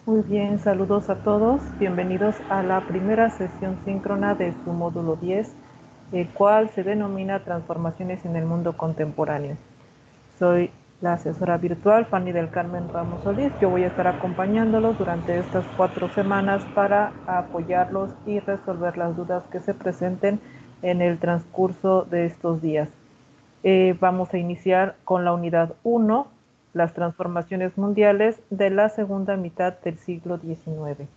Muy bien, saludos a todos. Bienvenidos a la primera sesión síncrona de su módulo 10, el cual se denomina Transformaciones en el Mundo Contemporáneo. Soy la asesora virtual Fanny del Carmen Ramos Solís. Yo voy a estar acompañándolos durante estas 4 semanas para apoyarlos y resolver las dudas que se presenten en el transcurso de estos días. Vamos a iniciar con la unidad 1, las transformaciones mundiales de la segunda mitad del siglo XIX.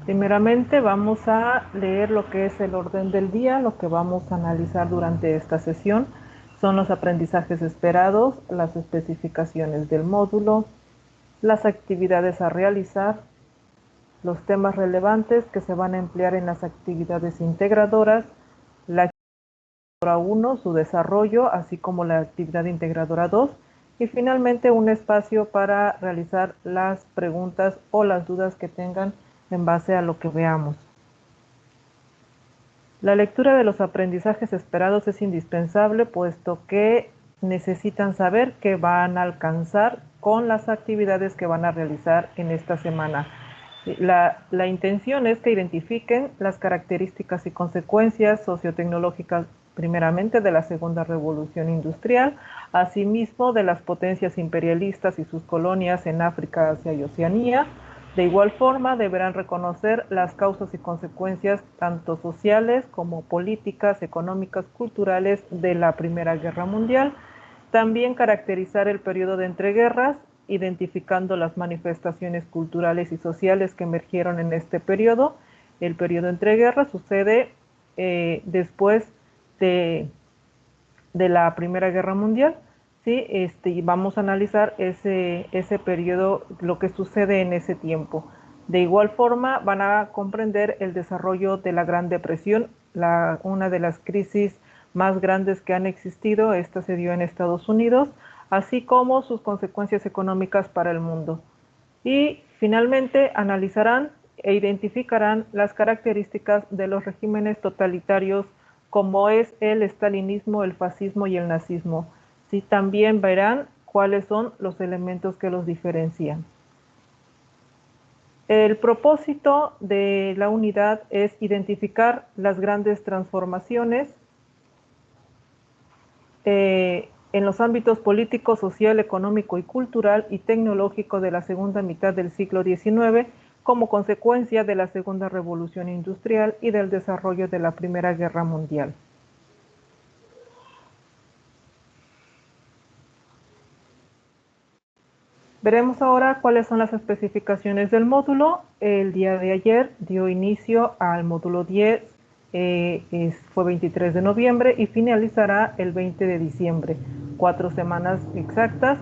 Primeramente vamos a leer lo que es el orden del día. Lo que vamos a analizar durante esta sesión son los aprendizajes esperados, las especificaciones del módulo, las actividades a realizar, los temas relevantes que se van a emplear en las actividades integradoras, la actividad 1, su desarrollo, así como la actividad integradora 2, y finalmente un espacio para realizar las preguntas o las dudas que tengan en base a lo que veamos. La lectura de los aprendizajes esperados es indispensable, puesto que necesitan saber qué van a alcanzar con las actividades que van a realizar en esta semana. La intención es que identifiquen las características y consecuencias sociotecnológicas, primeramente de la segunda revolución industrial, asimismo de las potencias imperialistas y sus colonias en África, Asia y Oceanía. De igual forma, deberán reconocer las causas y consecuencias tanto sociales como políticas, económicas, culturales de la Primera Guerra Mundial. También caracterizar el periodo de entreguerras, identificando las manifestaciones culturales y sociales que emergieron en este periodo. El periodo entre guerras sucede después de, de la Primera Guerra Mundial. ¿Sí? Y vamos a analizar ese periodo, lo que sucede en ese tiempo. De igual forma, van a comprender el desarrollo de la Gran Depresión, una de las crisis más grandes que han existido. Esta se dio en Estados Unidos, así como sus consecuencias económicas para el mundo. Y finalmente analizarán e identificarán las características de los regímenes totalitarios como es el estalinismo, el fascismo y el nazismo. Sí, también verán cuáles son los elementos que los diferencian. El propósito de la unidad es identificar las grandes transformaciones en los ámbitos político, social, económico y cultural y tecnológico de la segunda mitad del siglo XIX como consecuencia de la segunda revolución industrial y del desarrollo de la Primera Guerra Mundial. Veremos ahora cuáles son las especificaciones del módulo. El día de ayer dio inicio al módulo 10, fue 23 de noviembre y finalizará el 20 de diciembre, 4 semanas exactas.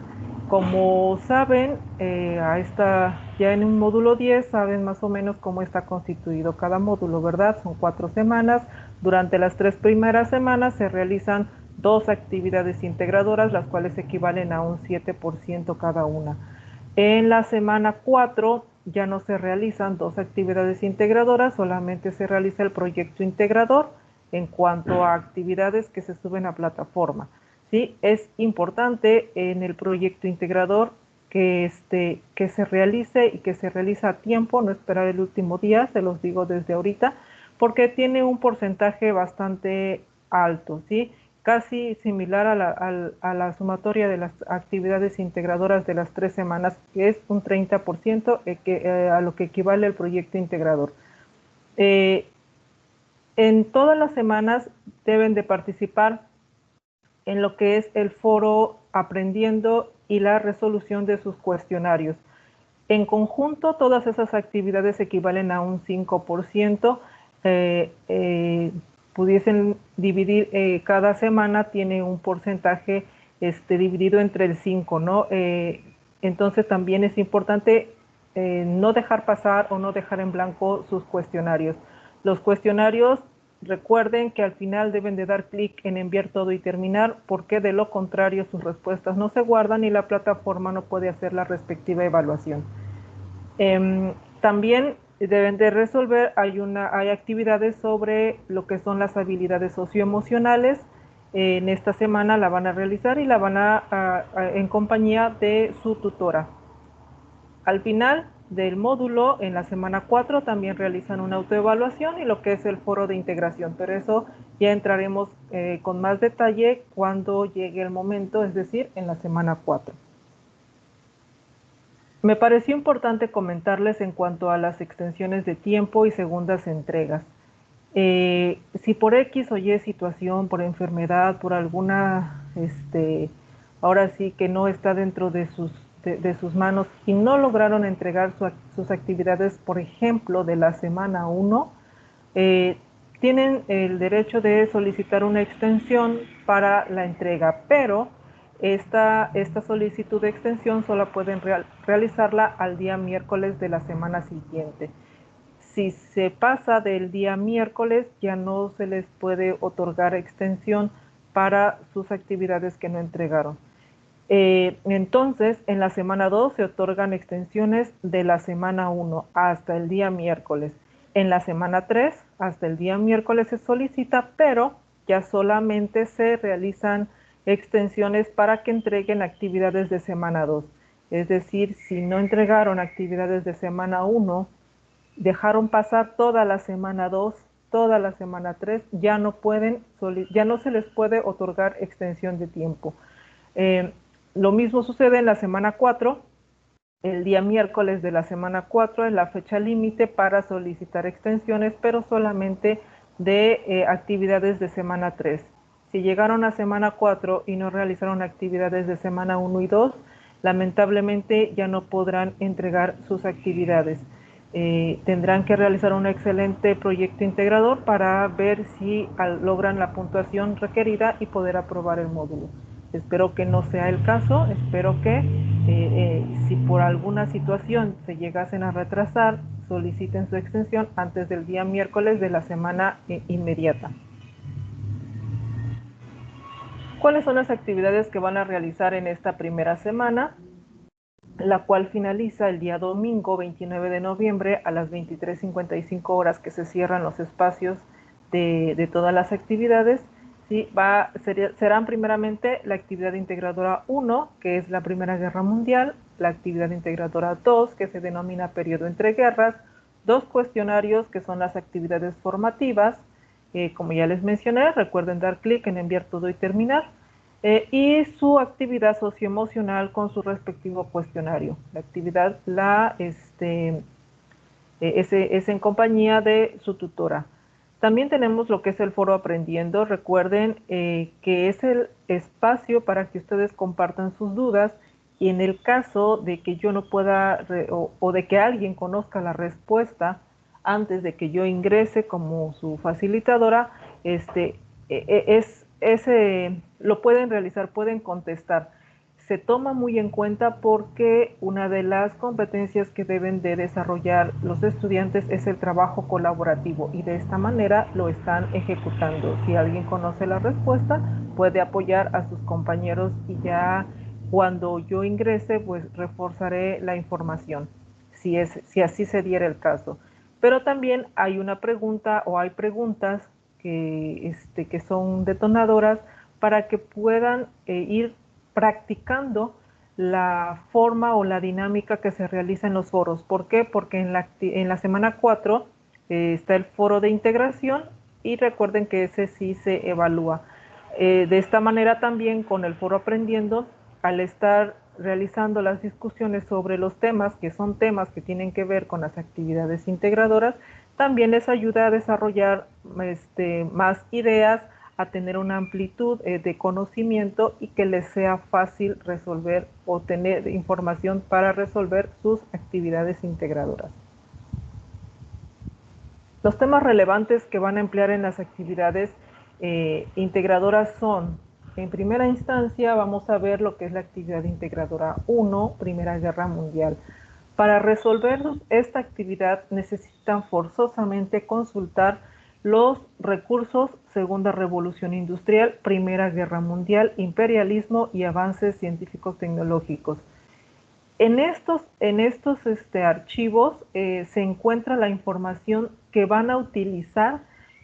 Como saben, ya en un módulo 10 saben más o menos cómo está constituido cada módulo, ¿verdad? Son 4 semanas. Durante las 3 primeras semanas se realizan 2 actividades integradoras, las cuales equivalen a un 7% cada una. En la semana 4 ya no se realizan 2 actividades integradoras, solamente se realiza el proyecto integrador en cuanto a actividades que se suben a plataforma. ¿Sí? Es importante en el proyecto integrador que se realice y que se realice a tiempo, no esperar el último día, se los digo desde ahorita, porque tiene un porcentaje bastante alto, ¿sí? Casi similar a la sumatoria de las actividades integradoras de las 3 semanas, que es un 30%, a lo que equivale el proyecto integrador. En todas las semanas deben de participar en lo que es el foro aprendiendo y la resolución de sus cuestionarios. En conjunto, todas esas actividades equivalen a un 5%. Pudiesen dividir, cada semana tiene un porcentaje dividido entre el 5, ¿no? Entonces también es importante no dejar pasar o no dejar en blanco sus cuestionarios. Los cuestionarios, recuerden que al final deben de dar clic en enviar todo y terminar, porque de lo contrario sus respuestas no se guardan y la plataforma no puede hacer la respectiva evaluación. También deben de resolver, hay actividades sobre lo que son las habilidades socioemocionales. En esta semana la van a realizar y la van en compañía de su tutora. Al final del módulo, en la semana 4, también realizan una autoevaluación y lo que es el foro de integración, pero eso ya entraremos con más detalle cuando llegue el momento, es decir, en la semana 4. Me pareció importante comentarles en cuanto a las extensiones de tiempo y segundas entregas. Si por X o Y situación, por enfermedad, por alguna, ahora sí que no está dentro de sus manos y no lograron entregar sus actividades, por ejemplo, de la semana 1, tienen el derecho de solicitar una extensión para la entrega, pero esta solicitud de extensión solo pueden realizarla al día miércoles de la semana siguiente. Si se pasa del día miércoles, ya no se les puede otorgar extensión para sus actividades que no entregaron. Entonces, en la semana 2 se otorgan extensiones de la semana 1 hasta el día miércoles. En la semana 3 hasta el día miércoles se solicita, pero ya solamente se realizan extensiones para que entreguen actividades de semana 2. Es decir, si no entregaron actividades de semana 1, dejaron pasar toda la semana 2, toda la semana 3, ya no se les puede otorgar extensión de tiempo. Lo mismo sucede en la semana 4. El día miércoles de la semana 4 es la fecha límite para solicitar extensiones, pero solamente de actividades de semana 3. Si llegaron a semana 4 y no realizaron actividades de semana 1 y 2, lamentablemente ya no podrán entregar sus actividades. Tendrán que realizar un excelente proyecto integrador para ver si logran la puntuación requerida y poder aprobar el módulo. Espero que no sea el caso, espero que si por alguna situación se llegasen a retrasar, soliciten su extensión antes del día miércoles de la semana inmediata. ¿Cuáles son las actividades que van a realizar en esta primera semana? La cual finaliza el día domingo 29 de noviembre a las 23:55 horas, que se cierran los espacios de todas las actividades. Sí, serán primeramente la actividad integradora 1, que es la Primera Guerra Mundial, la actividad integradora 2, que se denomina Periodo entre Guerras, 2 cuestionarios que son las actividades formativas. Como ya les mencioné, recuerden dar clic en enviar todo y terminar. Y su actividad socioemocional con su respectivo cuestionario. La actividad es en compañía de su tutora. También tenemos lo que es el foro Aprendiendo. Recuerden que es el espacio para que ustedes compartan sus dudas y en el caso de que yo no pueda o de que alguien conozca la respuesta antes de que yo ingrese como su facilitadora, lo pueden realizar, pueden contestar. Se toma muy en cuenta porque una de las competencias que deben de desarrollar los estudiantes es el trabajo colaborativo y de esta manera lo están ejecutando. Si alguien conoce la respuesta, puede apoyar a sus compañeros y ya cuando yo ingrese, pues reforzaré la información, si así se diera el caso. Pero también hay una pregunta o hay preguntas que son detonadoras para que puedan ir practicando la forma o la dinámica que se realiza en los foros. ¿Por qué? Porque en la semana 4 está el foro de integración y recuerden que ese sí se evalúa. De esta manera también con el foro Aprendiendo, al estar realizando las discusiones sobre los temas, que son temas que tienen que ver con las actividades integradoras, también les ayuda a desarrollar más ideas, a tener una amplitud de conocimiento y que les sea fácil resolver o tener información para resolver sus actividades integradoras. Los temas relevantes que van a emplear en las actividades integradoras son, en primera instancia, vamos a ver lo que es la actividad integradora 1, Primera Guerra Mundial. Para resolver esta actividad necesitan forzosamente consultar los recursos Segunda Revolución Industrial, Primera Guerra Mundial, imperialismo y avances científicos tecnológicos. En estos archivos se encuentra la información que van a utilizar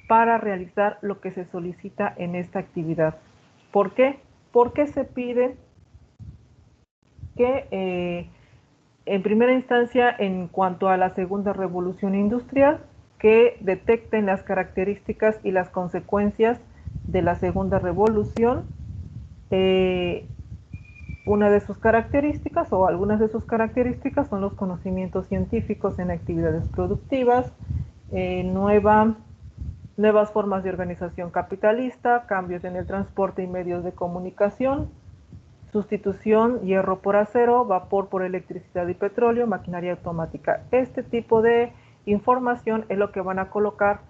para realizar lo que se solicita en esta actividad. ¿Por qué? Porque se pide que en primera instancia, en cuanto a la segunda revolución industrial, que detecten las características y las consecuencias de la segunda revolución. Eh, una de sus características o algunas de sus características son los conocimientos científicos en actividades productivas, nuevas formas de organización capitalista, cambios en el transporte y medios de comunicación, sustitución hierro por acero, vapor por electricidad y petróleo, maquinaria automática. Este tipo de información es lo que van a colocar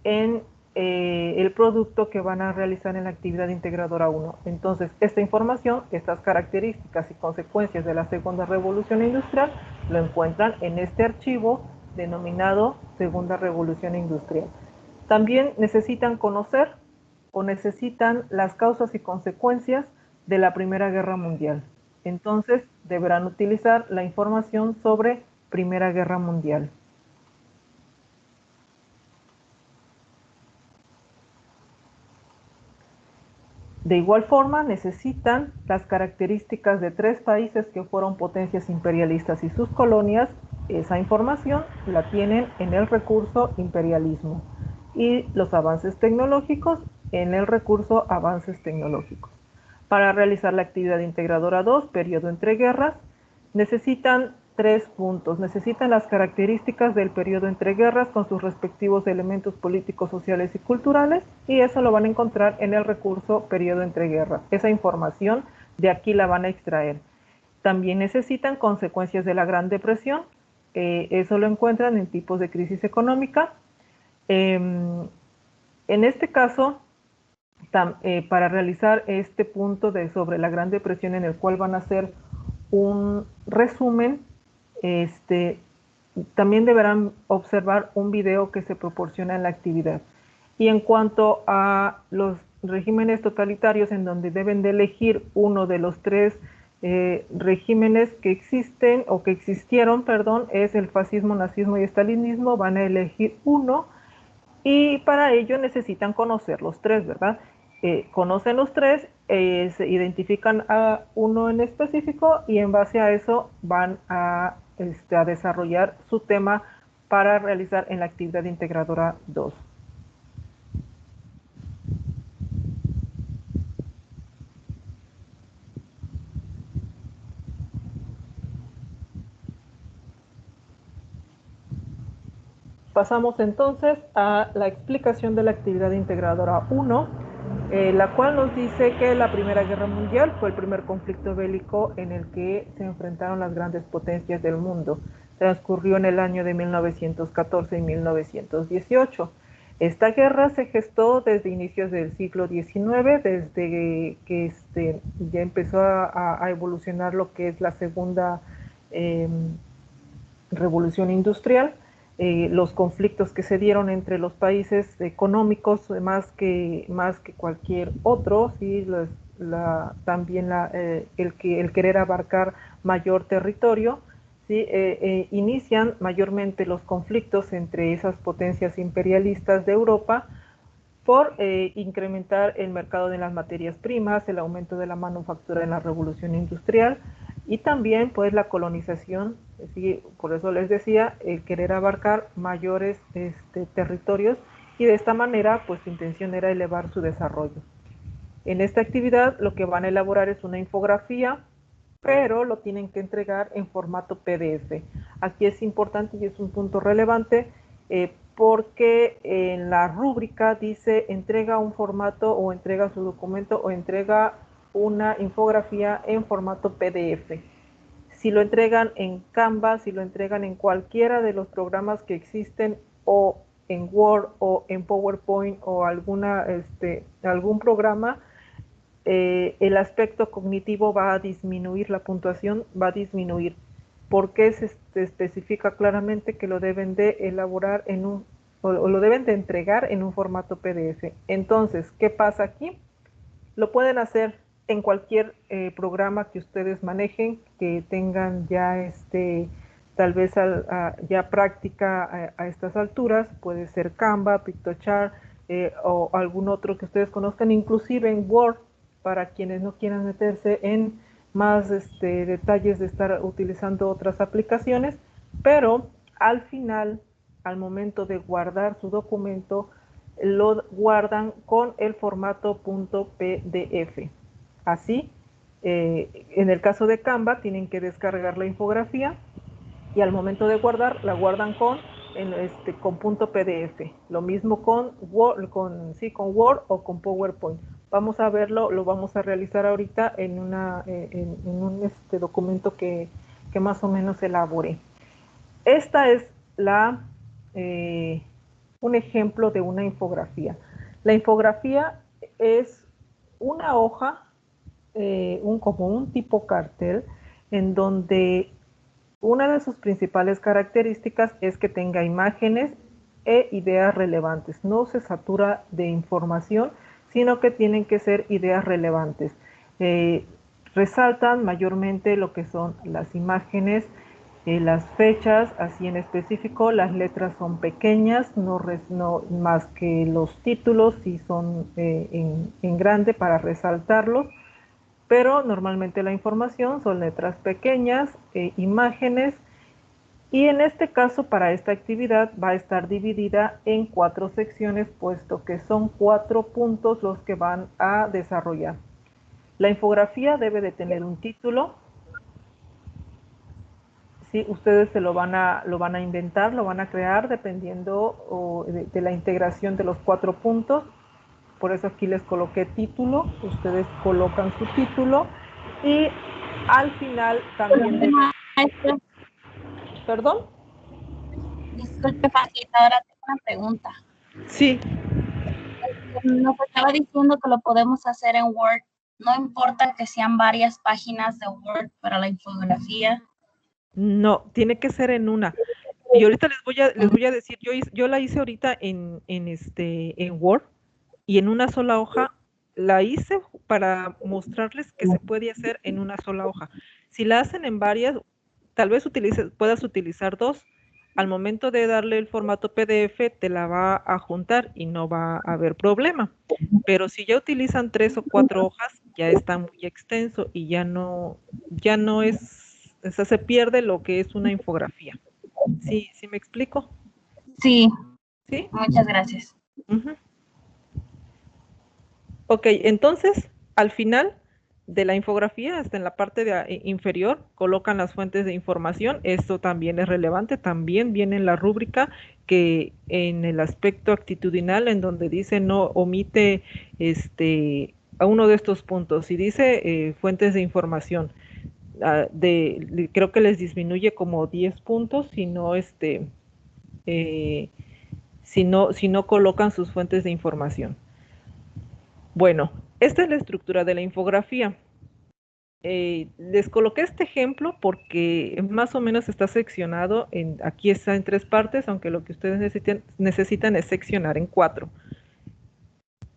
en el producto que van a realizar en la actividad integradora 1. Entonces, esta información, estas características y consecuencias de la segunda revolución industrial, lo encuentran en este archivo denominado segunda revolución industrial. También necesitan conocer o necesitan las causas y consecuencias de la Primera Guerra Mundial. Entonces, deberán utilizar la información sobre Primera Guerra Mundial. De igual forma, necesitan las características de 3 países que fueron potencias imperialistas y sus colonias. Esa información la tienen en el recurso imperialismo y los avances tecnológicos en el recurso avances tecnológicos. Para realizar la actividad integradora 2, periodo entre guerras, necesitan 3 puntos. Necesitan las características del periodo entre guerras con sus respectivos elementos políticos, sociales y culturales, y eso lo van a encontrar en el recurso periodo entre guerras. Esa información de aquí la van a extraer. También necesitan consecuencias de la Gran Depresión. Eso lo encuentran en tipos de crisis económica. En este caso, para realizar este punto sobre la Gran Depresión, en el cual van a hacer un resumen, también deberán observar un video que se proporciona en la actividad. Y en cuanto a los regímenes totalitarios, en donde deben de elegir uno de los 3 regímenes que existen o que existieron, perdón, es el fascismo, nazismo y estalinismo. Van a elegir uno y para ello necesitan conocer los 3, ¿verdad? Conocen los 3, se identifican a uno en específico y en base a eso van a desarrollar su tema para realizar en la actividad integradora 2. Pasamos entonces a la explicación de la actividad integradora 1, la cual nos dice que la Primera Guerra Mundial fue el primer conflicto bélico en el que se enfrentaron las grandes potencias del mundo. Transcurrió en el año de 1914 y 1918. Esta guerra se gestó desde inicios del siglo XIX, desde que ya empezó a evolucionar lo que es la segunda revolución industrial. Los conflictos que se dieron entre los países económicos más que cualquier otro, ¿sí? También el querer abarcar mayor territorio, ¿sí? Inician mayormente los conflictos entre esas potencias imperialistas de Europa por incrementar el mercado de las materias primas, el aumento de la manufactura en la revolución industrial y también pues la colonización. ¿Sí? Por eso les decía, el querer abarcar mayores territorios, y de esta manera pues su intención era elevar su desarrollo. En esta actividad lo que van a elaborar es una infografía, pero lo tienen que entregar en formato PDF. Aquí es importante y es un punto relevante porque en la rúbrica dice entrega un formato o entrega su documento o entrega una infografía en formato PDF. Si lo entregan en Canva, si lo entregan en cualquiera de los programas que existen, o en Word o en PowerPoint o algún programa, el aspecto cognitivo va a disminuir, la puntuación va a disminuir, porque se especifica claramente que lo deben de elaborar o lo deben de entregar en un formato PDF. Entonces, ¿qué pasa aquí? Lo pueden hacer en cualquier programa que ustedes manejen, que tengan ya tal vez ya práctica a estas alturas, puede ser Canva, Pictochart o algún otro que ustedes conozcan, inclusive en Word, para quienes no quieran meterse en más detalles de estar utilizando otras aplicaciones, pero al final, al momento de guardar su documento, lo guardan con el formato .pdf. Así, en el caso de Canva, tienen que descargar la infografía y al momento de guardar, la guardan con .pdf. Lo mismo con Word, con Word o con PowerPoint. Vamos a verlo, lo vamos a realizar ahorita en un documento que más o menos elaboré. Esta es un ejemplo de una infografía. La infografía es una hoja, como un tipo cartel, en donde una de sus principales características es que tenga imágenes e ideas relevantes. No se satura de información, sino que tienen que ser ideas relevantes. Resaltan mayormente lo que son las imágenes, las fechas, así en específico. Las letras son pequeñas, no más que los títulos, sí son en grande para resaltarlos, pero normalmente la información son letras pequeñas, imágenes, y en este caso para esta actividad va a estar dividida en 4 secciones, puesto que son 4 puntos los que van a desarrollar. La infografía debe de tener un título. Sí, ustedes se lo van a inventar, lo van a crear dependiendo de la integración de los 4 puntos. Por eso aquí les coloqué título. Ustedes colocan su título y al final también deben... ¿Perdón? Disculpe, facilitadora, tengo una pregunta. Sí. Nos estaba diciendo que lo podemos hacer en Word. No importa que sean varias páginas de Word para la infografía. No, tiene que ser en una. Y ahorita les voy a decir, yo la hice ahorita en Word, y en una sola hoja. La hice para mostrarles que se puede hacer en una sola hoja. Si la hacen en varias, tal vez puedas utilizar 2. Al momento de darle el formato PDF, te la va a juntar y no va a haber problema. Pero si ya utilizan 3 o 4 hojas, ya está muy extenso y ya no es, o sea, se pierde lo que es una infografía. ¿Sí me explico? Sí. ¿Sí? Muchas gracias. Uh-huh. Ok, entonces, al final de la infografía, hasta en la parte inferior, colocan las fuentes de información. Esto también es relevante. También viene en la rúbrica que en el aspecto actitudinal, en donde dice no omite a uno de estos puntos. Y dice fuentes de información. Creo que les disminuye como 10 puntos si no, si no colocan sus fuentes de información. Bueno, esta es la estructura de la infografía. Les coloqué este ejemplo porque más o menos está seccionado, aquí está en 3 partes, aunque lo que ustedes necesitan es seccionar en 4.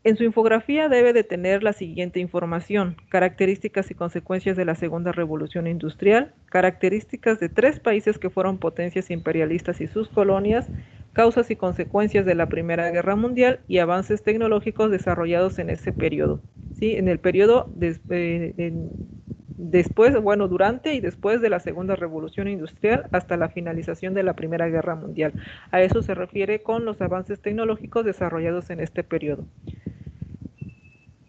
En su infografía debe de tener la siguiente información: características y consecuencias de la Segunda Revolución Industrial, características de 3 países que fueron potencias imperialistas y sus colonias, causas y consecuencias de la Primera Guerra Mundial y avances tecnológicos desarrollados en ese periodo. ¿Sí? En el periodo después, bueno, durante y después de la Segunda Revolución Industrial hasta la finalización de la Primera Guerra Mundial. A eso se refiere con los avances tecnológicos desarrollados en este periodo.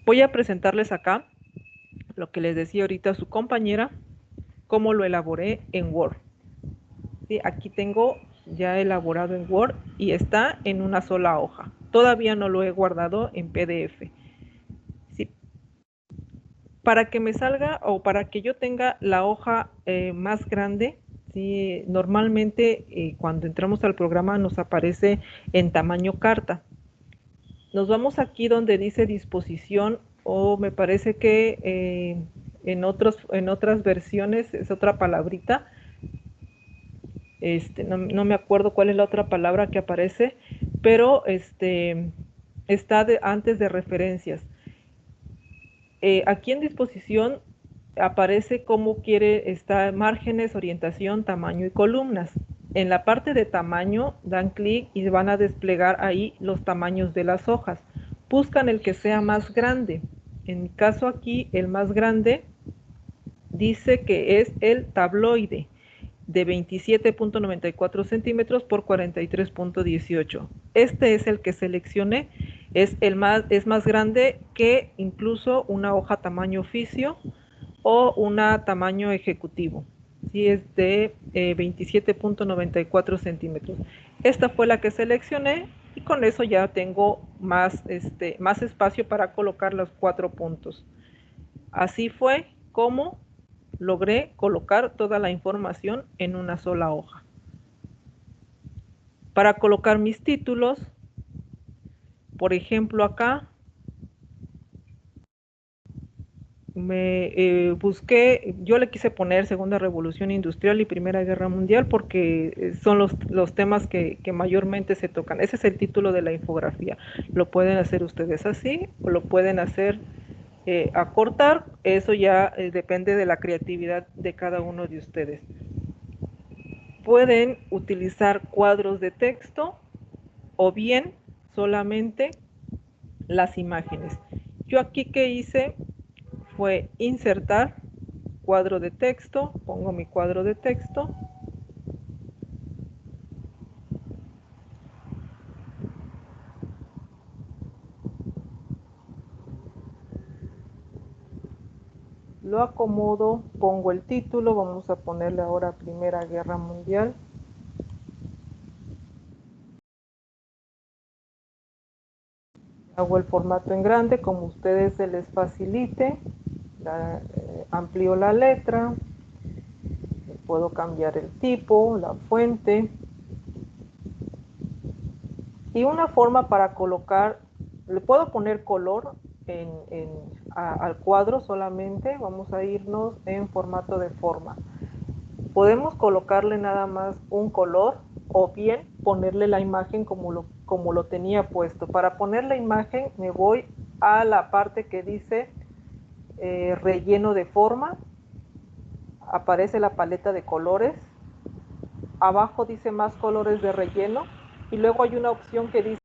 Voy a presentarles acá lo que les decía ahorita a su compañera, cómo lo elaboré en Word. ¿Sí? Aquí tengo ya elaborado en Word y está en una sola hoja. Todavía no lo he guardado en PDF. ¿Sí? Para que me salga o para que yo tenga la hoja más grande, ¿sí? Normalmente cuando entramos al programa nos aparece en tamaño carta. Nos vamos aquí donde dice disposición, o me parece que en otras versiones es otra palabrita. No me acuerdo cuál es la otra palabra que aparece, pero está antes de referencias. aquí en disposición aparece cómo quiere estar márgenes, orientación, tamaño y columnas. En la parte de tamaño dan clic y van a desplegar ahí los tamaños de las hojas. Buscan el que sea más grande. En mi caso aquí el más grande dice que es el tabloide de 27.94 centímetros por 43.18. Este es el que seleccioné. Es más grande que incluso una hoja tamaño oficio o una tamaño ejecutivo. Sí, es de 27.94 centímetros. Esta fue la que seleccioné y con eso ya tengo más espacio para colocar los 4 puntos. Así fue como logré colocar toda la información en una sola hoja. Para colocar mis títulos, por ejemplo acá, busqué, yo le quise poner Segunda Revolución Industrial y Primera Guerra Mundial porque son los temas que mayormente se tocan. Ese es el título de la infografía. Lo pueden hacer ustedes así o lo pueden hacer acortar. Eso ya depende de la creatividad de cada uno de ustedes. Pueden utilizar cuadros de texto o bien solamente las imágenes. Yo aquí que hice fue insertar cuadro de texto, pongo mi cuadro de texto, lo acomodo, pongo el título, vamos a ponerle ahora Primera Guerra Mundial. Hago el formato en grande, como a ustedes se les facilite, amplío la letra, puedo cambiar el tipo, la fuente. Y una forma para colocar, le puedo poner color al cuadro solamente, vamos a irnos en formato de forma. Podemos colocarle nada más un color o bien ponerle la imagen como lo tenía puesto. Para poner la imagen me voy a la parte que dice relleno de forma, aparece la paleta de colores, abajo dice más colores de relleno y luego hay una opción que dice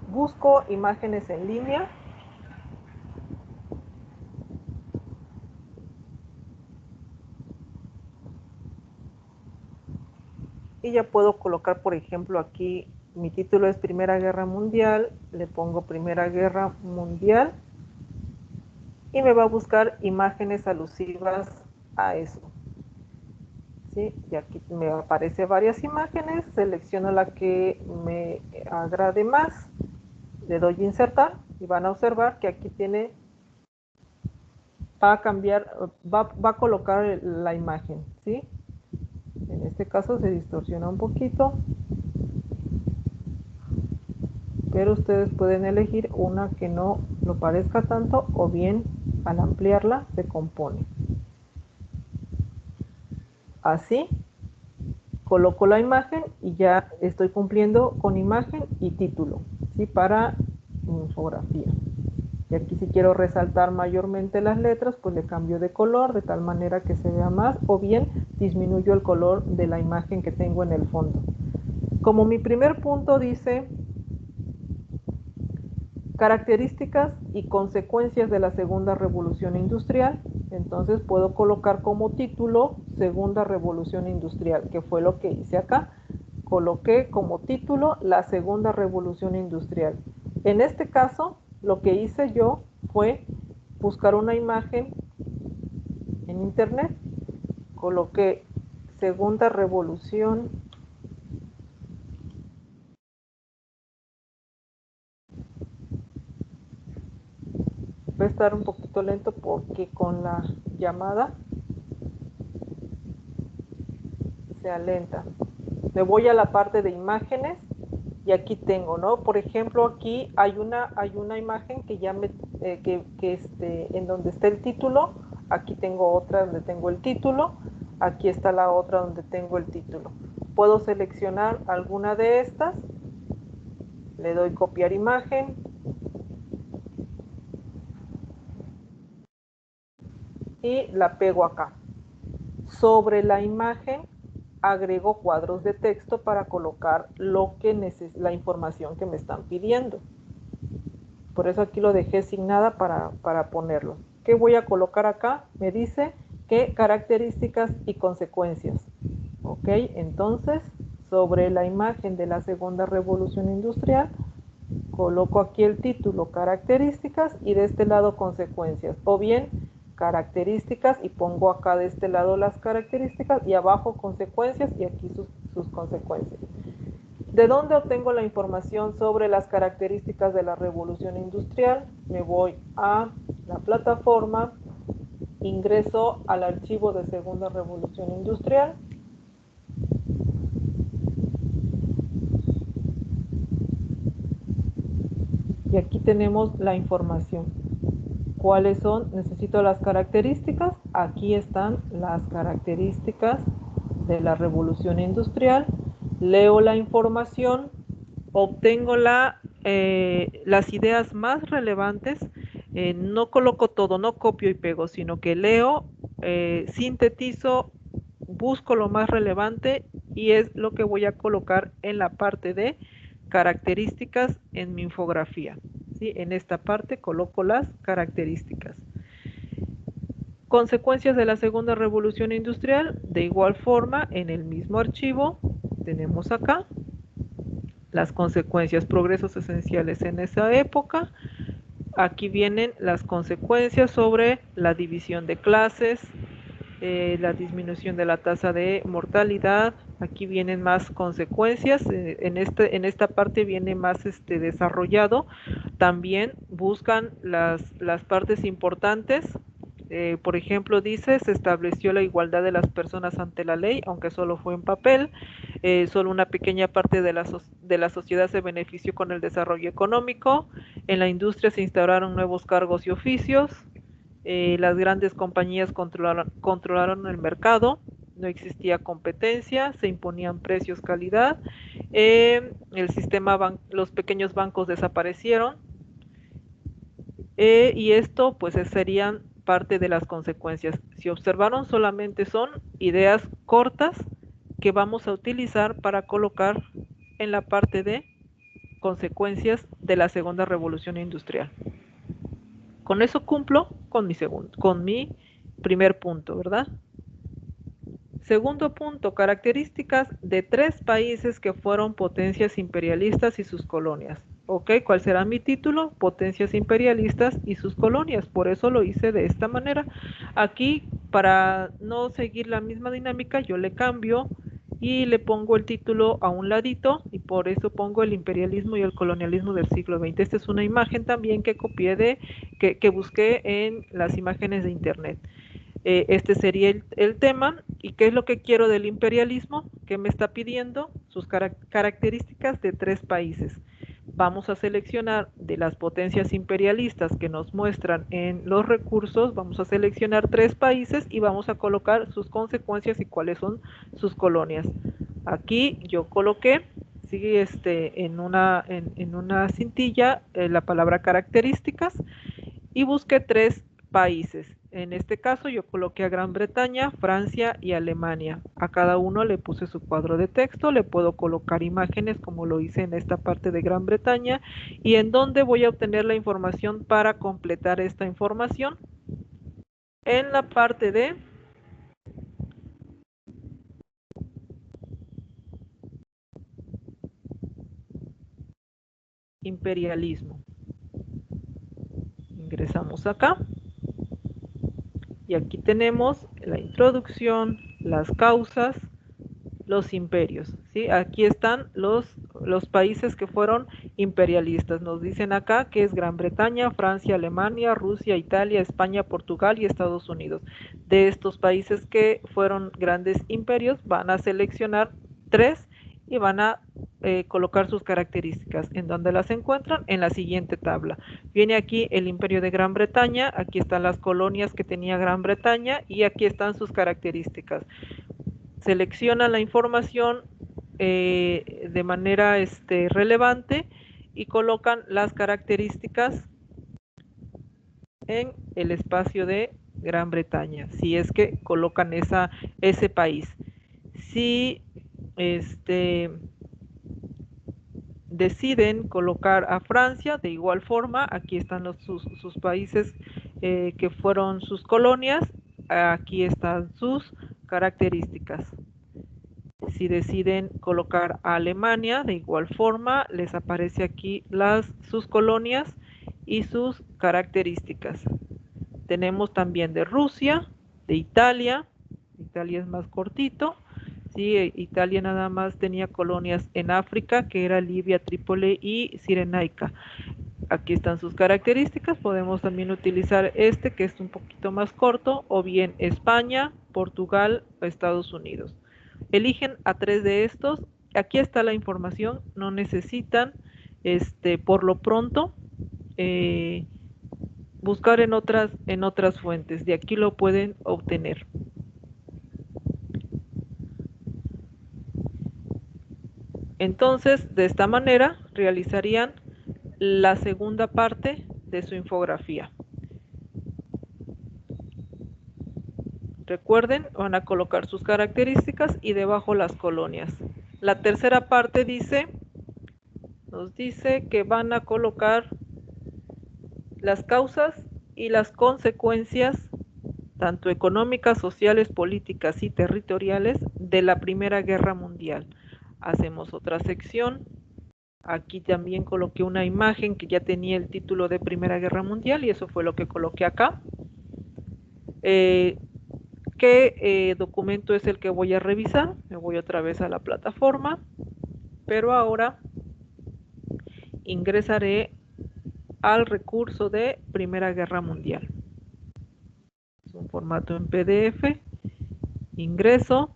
busco imágenes en línea. Y ya puedo colocar, por ejemplo, aquí mi título es Primera Guerra Mundial, le pongo Primera Guerra Mundial y me va a buscar imágenes alusivas a eso. ¿Sí? Y aquí me aparece varias imágenes, selecciono la que me agrade más, le doy insertar y van a observar que aquí tiene, va a cambiar, va a colocar la imagen, ¿sí? En este caso se distorsiona un poquito, pero ustedes pueden elegir una que no lo parezca tanto o bien al ampliarla se compone. Así coloco la imagen y ya estoy cumpliendo con imagen y título, ¿sí? Para mi infografía. Y aquí si quiero resaltar mayormente las letras, pues le cambio de color de tal manera que se vea más o bien disminuyo el color de la imagen que tengo en el fondo. Como mi primer punto dice características y consecuencias de la Segunda Revolución Industrial, entonces puedo colocar como título Segunda Revolución Industrial, que fue lo que hice acá. Coloqué como título la Segunda Revolución Industrial. En este caso, lo que hice yo fue buscar una imagen en internet, coloqué Segunda Revolución va a estar un poquito lento porque con la llamada se alenta. Me voy a la parte de imágenes y aquí tengo, ¿no? Por ejemplo, aquí hay una imagen que ya en donde está el título, aquí tengo otra donde tengo el título, aquí está la otra donde tengo el título. Puedo seleccionar alguna de estas, le doy copiar imagen, y la pego acá. Sobre la imagen agrego cuadros de texto para colocar la información que me están pidiendo. Por eso aquí lo dejé sin nada para ponerlo. ¿Qué voy a colocar acá? Me dice que características y consecuencias. Ok, entonces sobre la imagen de la segunda revolución industrial coloco aquí el título características y de este lado consecuencias, o bien características y pongo acá de este lado las características y abajo consecuencias y aquí sus consecuencias. ¿De dónde obtengo la información sobre las características de la revolución industrial? Me voy a la plataforma, ingreso al archivo de segunda revolución industrial. Y aquí tenemos la información. ¿Cuáles son? Necesito las características. Aquí están las características de la revolución industrial. Leo la información, obtengo las ideas más relevantes. No coloco todo, no copio y pego, sino que leo, sintetizo, busco lo más relevante y es lo que voy a colocar en la parte de características en mi infografía. ¿Sí? En esta parte coloco las características. Consecuencias de la segunda revolución industrial, de igual forma, en el mismo archivo, tenemos acá las consecuencias, progresos esenciales en esa época. Aquí vienen las consecuencias sobre la división de clases, la disminución de la tasa de mortalidad. Aquí vienen más consecuencias, en esta parte viene más desarrollado. También buscan las partes importantes. Por ejemplo, dice, se estableció la igualdad de las personas ante la ley, aunque solo fue en papel. Solo una pequeña parte de la sociedad se benefició con el desarrollo económico. En la industria se instauraron nuevos cargos y oficios. Las grandes compañías controlaron el mercado, no existía competencia, se imponían precios, calidad. Los pequeños bancos desaparecieron. Y esto pues serían parte de las consecuencias. Si observaron, solamente son ideas cortas que vamos a utilizar para colocar en la parte de consecuencias de la segunda revolución industrial. Con eso cumplo con mi primer punto, ¿verdad? Segundo punto, características de 3 países que fueron potencias imperialistas y sus colonias. ¿Ok? ¿Cuál será mi título? Potencias imperialistas y sus colonias. Por eso lo hice de esta manera. Aquí, para no seguir la misma dinámica, yo le cambio y le pongo el título a un ladito y por eso pongo el imperialismo y el colonialismo del siglo XX. Esta es una imagen también que copié que busqué en las imágenes de internet. Este sería el tema. ¿Y qué es lo que quiero del imperialismo? ¿Qué me está pidiendo? Sus características de 3 países. Vamos a seleccionar de las potencias imperialistas que nos muestran en los recursos, vamos a seleccionar 3 países y vamos a colocar sus consecuencias y cuáles son sus colonias. Aquí yo coloqué, sí, en una cintilla la palabra características y busqué 3 países. En este caso yo coloqué a Gran Bretaña, Francia y Alemania. A cada uno le puse su cuadro de texto, le puedo colocar imágenes como lo hice en esta parte de Gran Bretaña. ¿Y en dónde voy a obtener la información para completar esta información? En la parte de imperialismo. Ingresamos acá. Y aquí tenemos la introducción, las causas, los imperios, ¿sí? Aquí están los países que fueron imperialistas. Nos dicen acá que es Gran Bretaña, Francia, Alemania, Rusia, Italia, España, Portugal y Estados Unidos. De estos países que fueron grandes imperios, van a seleccionar 3 y van a colocar sus características. ¿En dónde las encuentran? En la siguiente tabla. Viene aquí el imperio de Gran Bretaña, aquí están las colonias que tenía Gran Bretaña y aquí están sus características. Seleccionan la información de manera relevante y colocan las características en el espacio de Gran Bretaña, si es que colocan ese país. Si deciden colocar a Francia, de igual forma, aquí están sus países que fueron sus colonias, aquí están sus características. Si deciden colocar a Alemania, de igual forma, les aparece aquí sus colonias y sus características. Tenemos también de Rusia, de Italia es más cortito, ¿sí? Italia nada más tenía colonias en África, que era Libia, Trípoli y Cirenaica. Aquí están sus características, podemos también utilizar que es un poquito más corto, o bien España, Portugal o Estados Unidos. Eligen a 3 de estos, aquí está la información, no necesitan, por lo pronto, buscar en otras fuentes, de aquí lo pueden obtener. Entonces, de esta manera, realizarían la segunda parte de su infografía. Recuerden, van a colocar sus características y debajo las colonias. La tercera parte nos dice que van a colocar las causas y las consecuencias, tanto económicas, sociales, políticas y territoriales, de la Primera Guerra Mundial. Hacemos otra sección. Aquí también coloqué una imagen que ya tenía el título de Primera Guerra Mundial y eso fue lo que coloqué acá. ¿Qué documento es el que voy a revisar? Me voy otra vez a la plataforma, pero ahora ingresaré al recurso de Primera Guerra Mundial. Es un formato en PDF. Ingreso.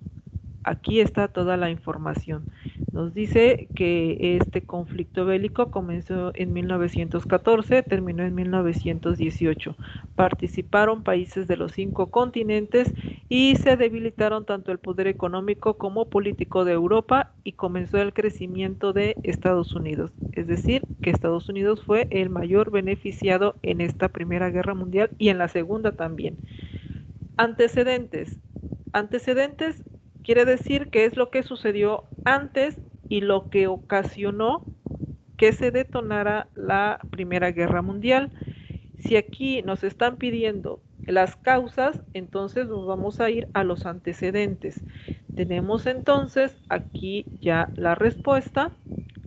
Aquí está toda la información. Nos dice que este conflicto bélico comenzó en 1914, terminó en 1918. Participaron países de los 5 continentes y se debilitaron tanto el poder económico como político de Europa y comenzó el crecimiento de Estados Unidos. Es decir, que Estados Unidos fue el mayor beneficiado en esta Primera Guerra Mundial y en la Segunda también. Antecedentes. Antecedentes quiere decir que es lo que sucedió antes y lo que ocasionó que se detonara la Primera Guerra Mundial. Si aquí nos están pidiendo las causas, entonces nos vamos a ir a los antecedentes. Tenemos entonces aquí ya la respuesta,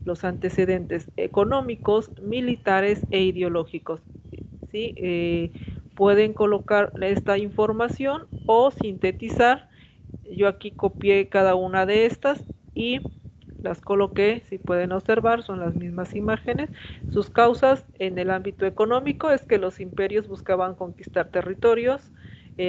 los antecedentes económicos, militares e ideológicos. ¿Sí? Pueden colocar esta información o sintetizar. Yo aquí copié cada una de estas y las coloqué, si pueden observar, son las mismas imágenes. Sus causas en el ámbito económico es que los imperios buscaban conquistar territorios,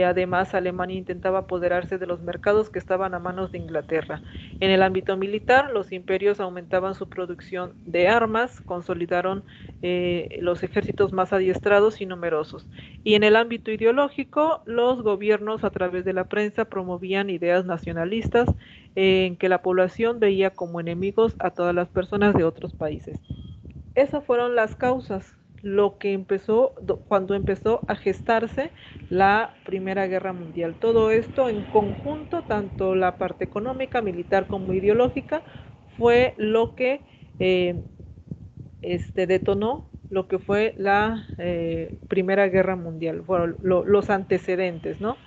además Alemania intentaba apoderarse de los mercados que estaban a manos de Inglaterra. En el ámbito militar, los imperios aumentaban su producción de armas, consolidaron los ejércitos más adiestrados y numerosos. Y en el ámbito ideológico, los gobiernos a través de la prensa promovían ideas nacionalistas en que la población veía como enemigos a todas las personas de otros países. Esas fueron las causas, lo que empezó cuando empezó a gestarse la Primera Guerra Mundial. Todo esto en conjunto, tanto la parte económica, militar como ideológica, fue lo que detonó lo que fue la Primera Guerra Mundial, fueron los antecedentes, ¿no?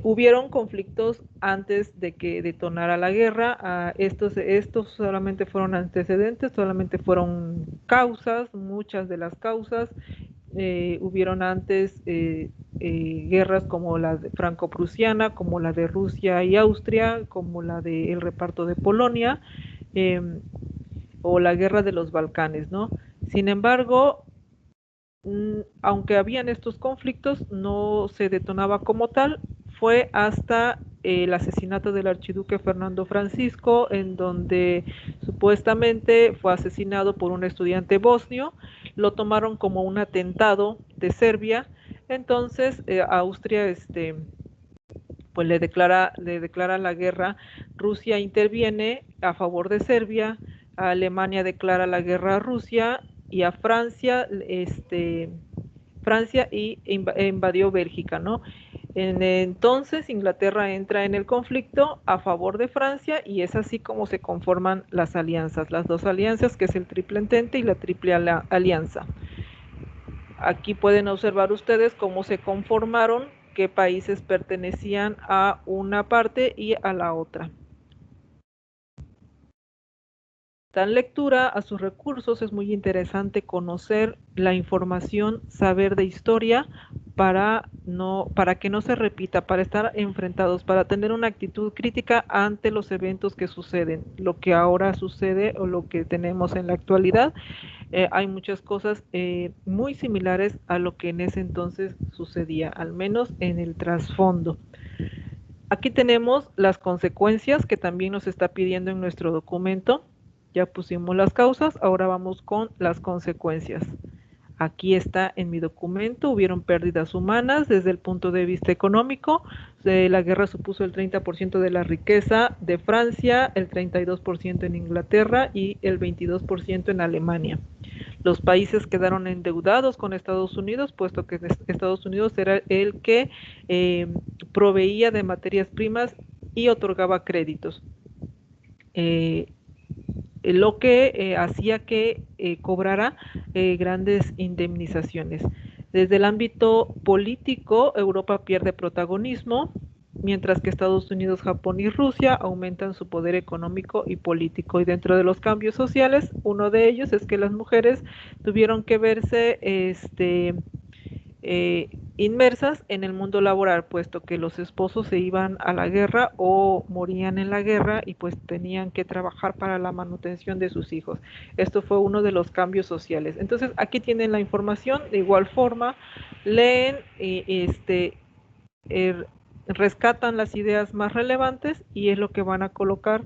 Hubieron conflictos antes de que detonara la guerra, estos solamente fueron antecedentes, solamente fueron causas, muchas de las causas. Hubieron antes guerras como la franco-prusiana, como la de Rusia y Austria, como la del reparto de Polonia, o la guerra de los Balcanes, ¿no? Sin embargo, aunque habían estos conflictos, no se detonaba como tal. Fue hasta el asesinato del archiduque Fernando Francisco, en donde supuestamente fue asesinado por un estudiante bosnio. Lo tomaron como un atentado de Serbia. Entonces Austria pues le declara la guerra. Rusia interviene a favor de Serbia. Alemania declara la guerra a Rusia y a Francia, Francia y invadió Bélgica, ¿no? Entonces Inglaterra entra en el conflicto a favor de Francia y es así como se conforman las alianzas, las dos alianzas que es el Triple Entente y la Triple Alianza. Aquí pueden observar ustedes cómo se conformaron, qué países pertenecían a una parte y a la otra. Dan lectura a sus recursos, es muy interesante conocer la información, saber de historia para que no se repita, para estar enfrentados, para tener una actitud crítica ante los eventos que suceden, lo que ahora sucede o lo que tenemos en la actualidad. Hay muchas cosas muy similares a lo que en ese entonces sucedía, al menos en el trasfondo. Aquí tenemos las consecuencias que también nos está pidiendo en nuestro documento. Ya pusimos las causas, ahora vamos con las consecuencias. Aquí está en mi documento, hubieron pérdidas humanas desde el punto de vista económico. La guerra supuso el 30% de la riqueza de Francia, el 32% en Inglaterra y el 22% en Alemania. Los países quedaron endeudados con Estados Unidos, puesto que Estados Unidos era el que proveía de materias primas y otorgaba créditos. Lo que hacía que cobrara grandes indemnizaciones. Desde el ámbito político, Europa pierde protagonismo, mientras que Estados Unidos, Japón y Rusia aumentan su poder económico y político. Y dentro de los cambios sociales, uno de ellos es que las mujeres tuvieron que verse inmersas en el mundo laboral, puesto que los esposos se iban a la guerra o morían en la guerra y pues tenían que trabajar para la manutención de sus hijos. Esto fue uno de los cambios sociales. Entonces aquí tienen la información, de igual forma leen rescatan las ideas más relevantes y es lo que van a colocar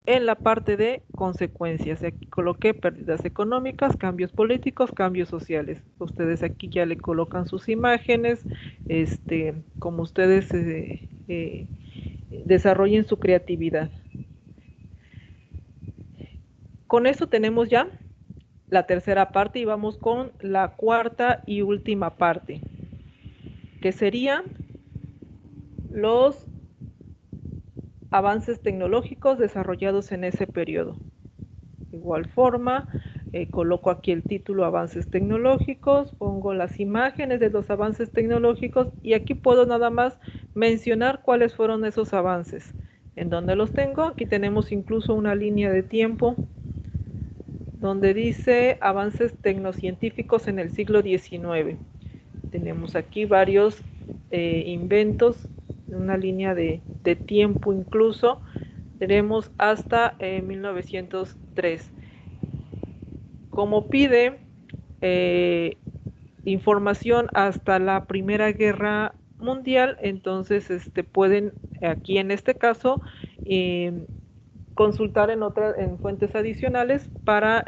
en la parte de consecuencias. Aquí coloqué pérdidas económicas, cambios políticos, cambios sociales. Ustedes aquí ya le colocan sus imágenes, como ustedes desarrollen su creatividad. Con eso tenemos ya la tercera parte y vamos con la cuarta y última parte, que serían los avances tecnológicos desarrollados en ese periodo. De igual forma, coloco aquí el título avances tecnológicos, pongo las imágenes de los avances tecnológicos y aquí puedo nada más mencionar cuáles fueron esos avances. ¿En dónde los tengo? Aquí tenemos incluso una línea de tiempo donde dice avances tecnocientíficos en el siglo XIX. Tenemos aquí varios inventos, una línea de tiempo incluso, tenemos hasta 1903. Como pide información hasta la Primera Guerra Mundial, entonces pueden aquí en este caso consultar en fuentes adicionales para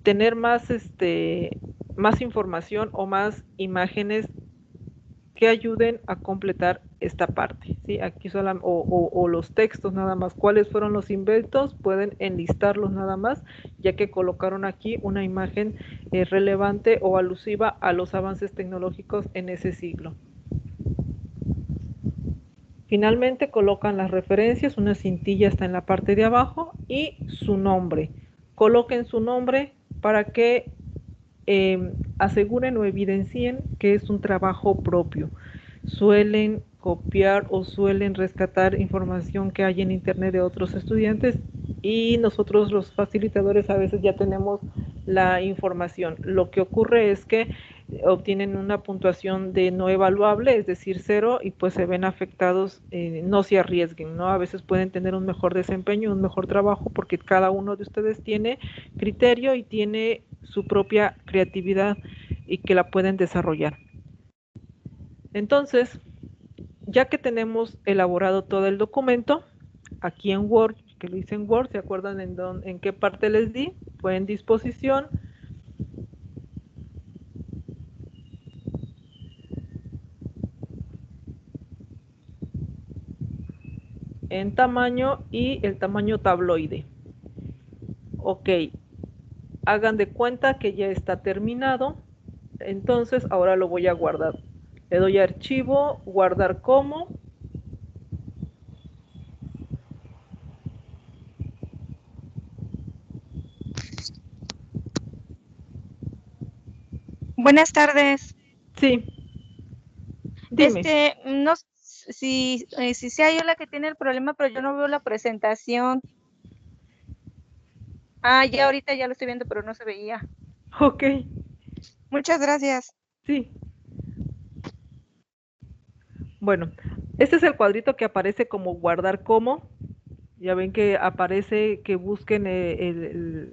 tener más más información o más imágenes que ayuden a completar esta parte, ¿sí? Aquí o los textos nada más, cuáles fueron los inventos, pueden enlistarlos nada más, ya que colocaron aquí una imagen relevante o alusiva a los avances tecnológicos en ese siglo. Finalmente colocan las referencias, una cintilla está en la parte de abajo y su nombre. Coloquen su nombre para que aseguren o evidencien que es un trabajo propio. Suelen copiar o suelen rescatar información que hay en internet de otros estudiantes y nosotros los facilitadores a veces ya tenemos la información. Lo que ocurre es que obtienen una puntuación de no evaluable, es decir, 0, y pues se ven afectados, no se arriesguen, ¿no? A veces pueden tener un mejor desempeño, un mejor trabajo, porque cada uno de ustedes tiene criterio y tiene su propia creatividad y que la pueden desarrollar. Entonces, ya que tenemos elaborado todo el documento, aquí en Word, que lo hice en Word, ¿se acuerdan en qué parte les di? Fue en disposición, en tamaño y el tamaño tabloide. Ok, hagan de cuenta que ya está terminado. Entonces ahora lo voy a guardar. Le doy a archivo, guardar como. Buenas tardes. Sí, dime. No sé si sea yo la que tiene el problema, pero yo no veo la presentación. Ya ahorita ya lo estoy viendo, pero no se veía. Ok, Muchas gracias. sí. Bueno, este es el cuadrito que aparece como guardar como. Ya ven que aparece que busquen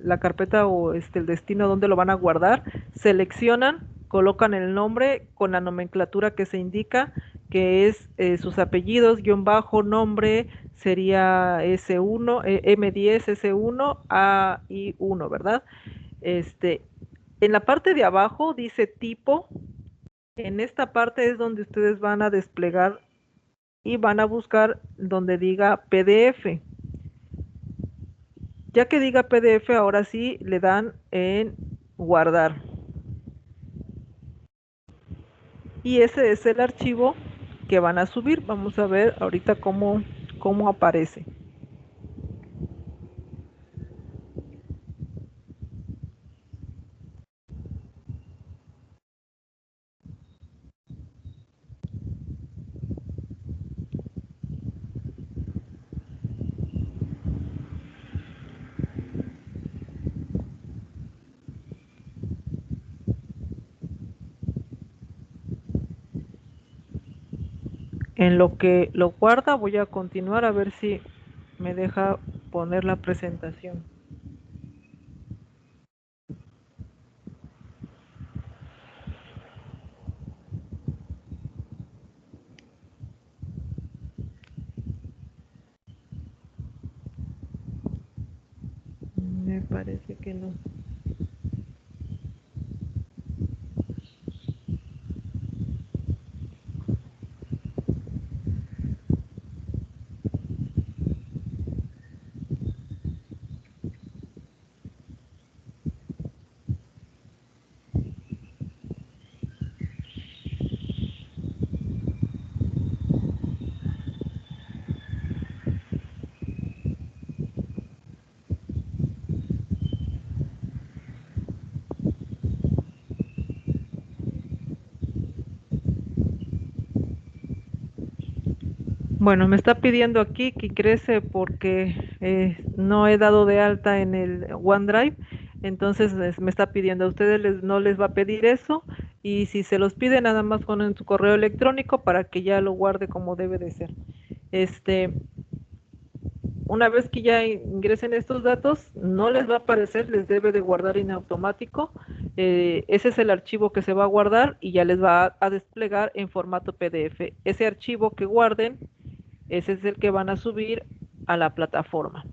la carpeta o el destino donde lo van a guardar. Seleccionan, colocan el nombre con la nomenclatura que se indica, que es sus apellidos, guión bajo, nombre, sería S1, M10, S1, AI1, ¿verdad? En la parte de abajo dice tipo. En esta parte es donde ustedes van a desplegar y van a buscar donde diga PDF. Ya que diga PDF, ahora sí le dan en guardar. Y ese es el archivo que van a subir. Vamos a ver ahorita cómo aparece. En lo que lo guarda voy a continuar a ver si me deja poner la presentación. Me parece que no. Bueno, me está pidiendo aquí que ingrese porque no he dado de alta en el OneDrive, entonces me está pidiendo a ustedes, no les va a pedir eso, y si se los pide nada más ponen su correo electrónico para que ya lo guarde como debe de ser. Una vez que ya ingresen estos datos, no les va a aparecer, les debe de guardar en automático. Ese es el archivo que se va a guardar y ya les va a desplegar en formato PDF. Ese archivo que guarden, ese es el que van a subir a la plataforma.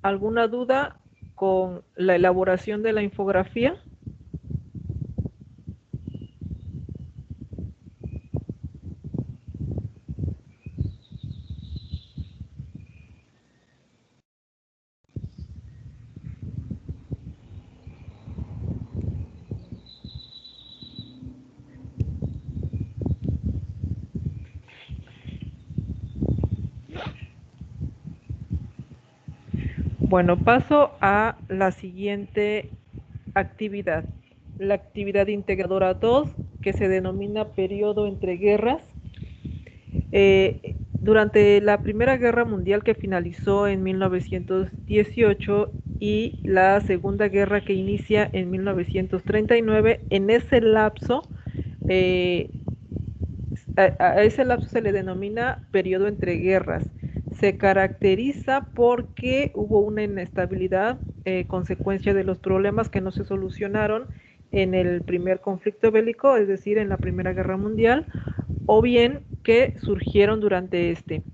¿Alguna duda con la elaboración de la infografía? Bueno, paso a la siguiente actividad. La actividad integradora 2, que se denomina periodo entre guerras. Durante la Primera Guerra Mundial, que finalizó en 1918, y la Segunda Guerra, que inicia en 1939, en ese lapso, a ese lapso se le denomina periodo entre guerras. Se caracteriza porque hubo una inestabilidad, consecuencia de los problemas que no se solucionaron en el primer conflicto bélico, es decir, en la Primera Guerra Mundial, o bien que surgieron durante este.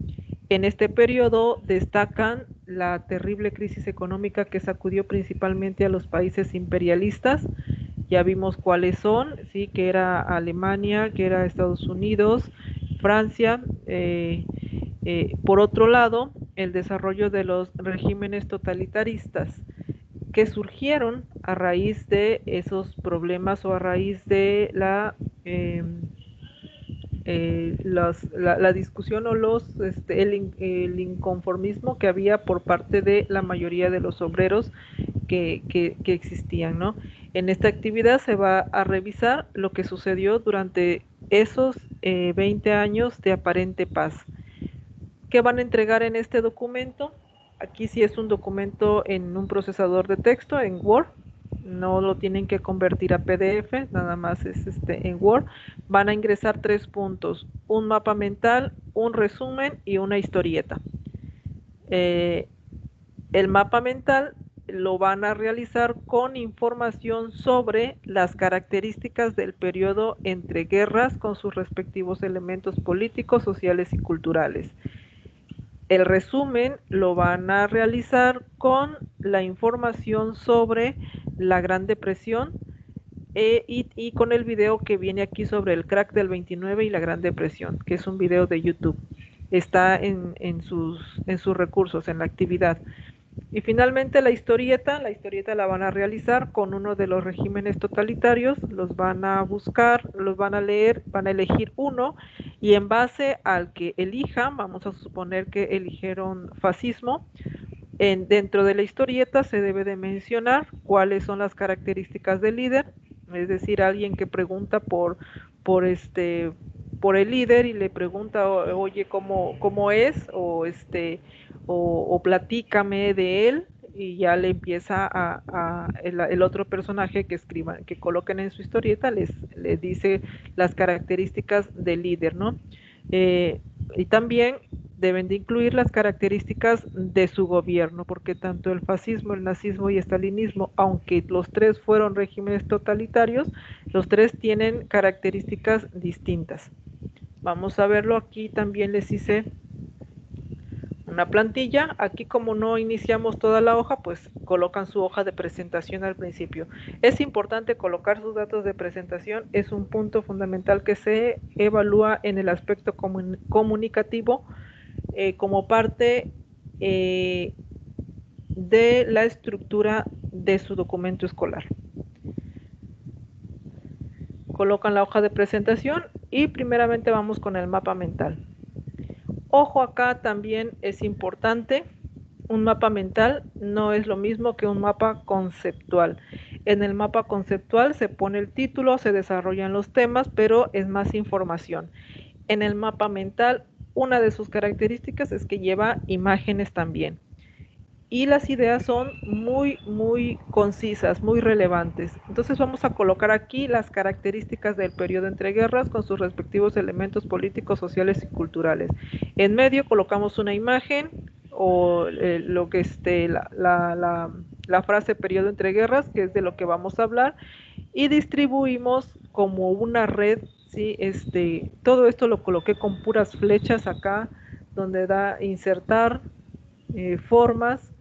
En este periodo destacan la terrible crisis económica que sacudió principalmente a los países imperialistas. Ya vimos cuáles son, sí, que era Alemania, que era Estados Unidos, Francia. Por otro lado, el desarrollo de los regímenes totalitaristas que surgieron a raíz de esos problemas o a raíz de la discusión o el inconformismo que había por parte de la mayoría de los obreros que existían, ¿no? En esta actividad se va a revisar lo que sucedió durante esos 20 años de aparente paz. ¿Qué van a entregar en este documento? Aquí sí es un documento en un procesador de texto, en Word. No lo tienen que convertir a PDF, nada más es en Word. Van a ingresar 3 puntos: un mapa mental, un resumen y una historieta. El mapa mental lo van a realizar con información sobre las características del periodo entre guerras con sus respectivos elementos políticos, sociales y culturales. El resumen lo van a realizar con la información sobre la Gran Depresión y con el video que viene aquí sobre el crack del 29 y la Gran Depresión, que es un video de YouTube. Está en sus recursos, en la actividad. Y finalmente la historieta la van a realizar con uno de los regímenes totalitarios, los van a buscar, los van a leer, van a elegir uno y en base al que elijan, vamos a suponer que eligieron fascismo, dentro de la historieta se debe de mencionar cuáles son las características del líder, es decir, alguien que pregunta por el líder y le pregunta, oye, ¿cómo es? O platícame de él, y ya le empieza el otro personaje que escriba, que coloquen en su historieta, les dice las características del líder, ¿no? Y también deben de incluir las características de su gobierno, porque tanto el fascismo, el nazismo y el stalinismo, aunque los tres fueron regímenes totalitarios, los tres tienen características distintas. Vamos a verlo. Aquí también les hice una plantilla. Aquí, como no iniciamos toda la hoja, pues colocan su hoja de presentación al principio. Es importante colocar sus datos de presentación, es un punto fundamental que se evalúa en el aspecto comunicativo como parte de la estructura de su documento escolar. Colocan la hoja de presentación y primeramente vamos con el mapa mental. Ojo, acá también es importante, un mapa mental no es lo mismo que un mapa conceptual. En el mapa conceptual se pone el título, se desarrollan los temas, pero es más información. En el mapa mental, una de sus características es que lleva imágenes también. Y las ideas son muy concisas, muy relevantes. Entonces vamos a colocar aquí las características del periodo entre guerras con sus respectivos elementos políticos, sociales y culturales. En medio colocamos una imagen o lo que la frase periodo entre guerras, que es de lo que vamos a hablar, y distribuimos como una red, ¿sí? Todo esto lo coloqué con puras flechas acá, donde da insertar formas.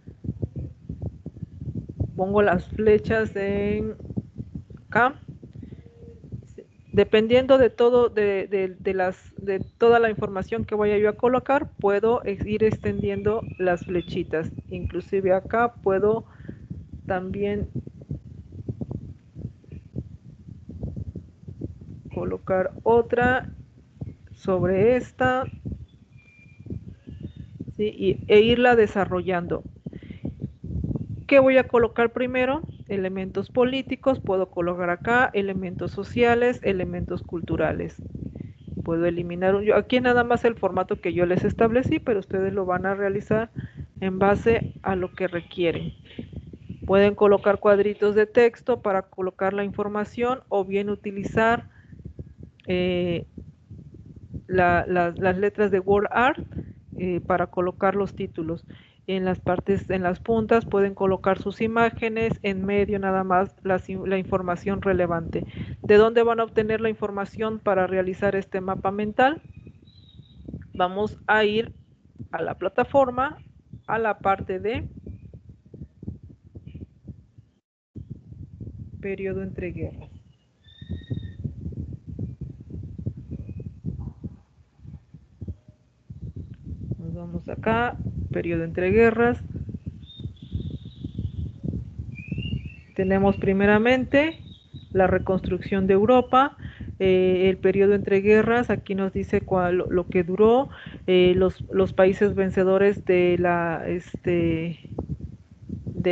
Pongo las flechas en acá. Dependiendo de todo, de toda la información que vaya yo a colocar, puedo ir extendiendo las flechitas. Inclusive acá puedo también colocar otra sobre esta, ¿sí? E irla desarrollando. ¿Qué voy a colocar primero? Elementos políticos, puedo colocar acá elementos sociales, elementos culturales. Puedo eliminar aquí nada más el formato que yo les establecí, pero ustedes lo van a realizar en base a lo que requieren. Pueden colocar cuadritos de texto para colocar la información o bien utilizar las letras de WordArt para colocar los títulos. En las partes, en las puntas pueden colocar sus imágenes, en medio nada más la información relevante. ¿De dónde van a obtener la información para realizar este mapa mental? Vamos a ir a la plataforma, a la parte de periodo entre guerras. Vamos acá, periodo entre guerras. Tenemos primeramente la reconstrucción de Europa, el periodo entre guerras, aquí nos dice lo que duró, los países vencedores de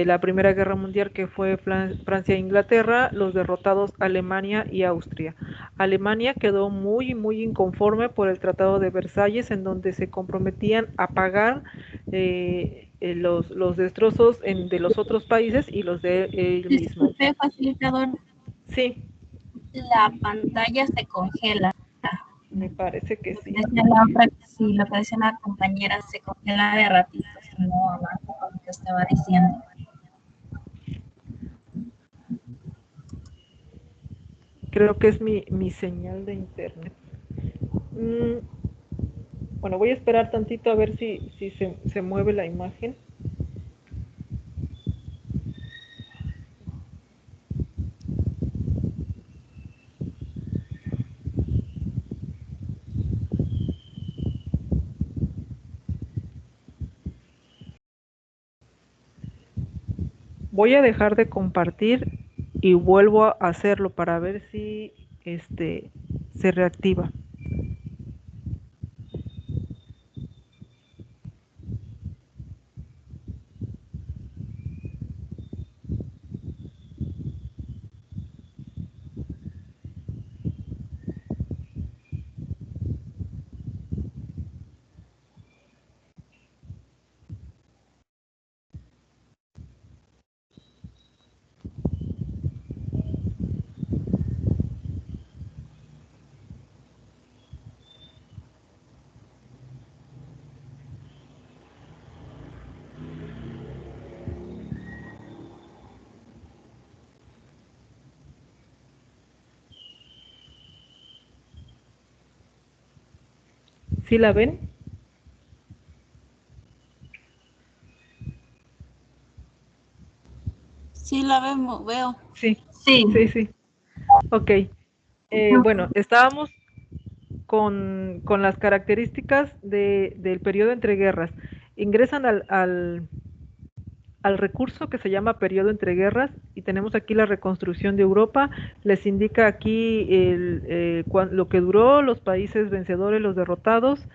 la Primera Guerra Mundial, que fue Francia e Inglaterra, los derrotados Alemania y Austria. Alemania quedó muy inconforme por el Tratado de Versalles, en donde se comprometían a pagar los destrozos de los otros países y los de ellos mismos. Disculpe, facilitador, Sí, la pantalla se congela. me parece que Lo que sí. decía la otra, sí, lo que decía la compañera se congela de ratito, si no avanza con lo que estaba diciendo. Creo que es mi señal de internet. Bueno, voy a esperar tantito a ver si se mueve la imagen. Voy a dejar de compartir y vuelvo a hacerlo para ver si se reactiva. ¿Sí la ven? Sí, la veo. Sí, Sí. sí. Ok. Bueno, estábamos con las características del periodo entre guerras. Ingresan al recurso que se llama periodo entre guerras y tenemos aquí la reconstrucción de Europa. Les indica aquí lo que duró, los países vencedores, los derrotados,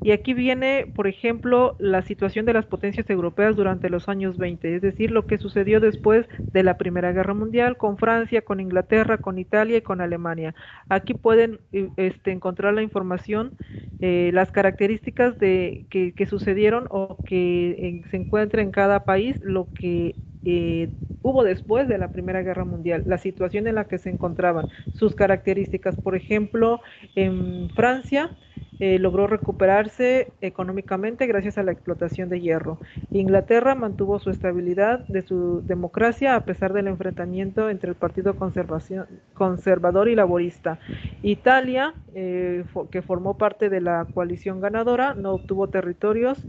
y aquí viene, por ejemplo, la situación de las potencias europeas durante los años 20, es decir, lo que sucedió después de la Primera Guerra Mundial con Francia, con Inglaterra, con Italia y con Alemania. Aquí pueden encontrar la información, las características que sucedieron o que se encuentra en cada país, lo que hubo después de la Primera Guerra Mundial, la situación en la que se encontraban, sus características. Por ejemplo, en Francia logró recuperarse económicamente gracias a la explotación de hierro. Inglaterra mantuvo su estabilidad de su democracia a pesar del enfrentamiento entre el Partido Conservador y Laborista. Italia, que formó parte de la coalición ganadora, no obtuvo territorios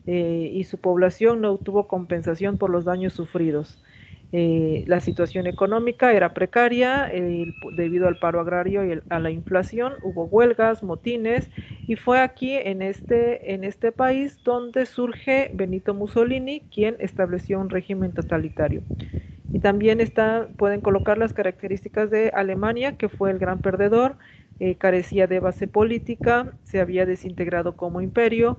y su población no obtuvo compensación por los daños sufridos. La situación económica era precaria debido al paro agrario y a la inflación, hubo huelgas, motines, y fue aquí en este país donde surge Benito Mussolini, quien estableció un régimen totalitario. Y también pueden colocar las características de Alemania, que fue el gran perdedor, carecía de base política, se había desintegrado como imperio,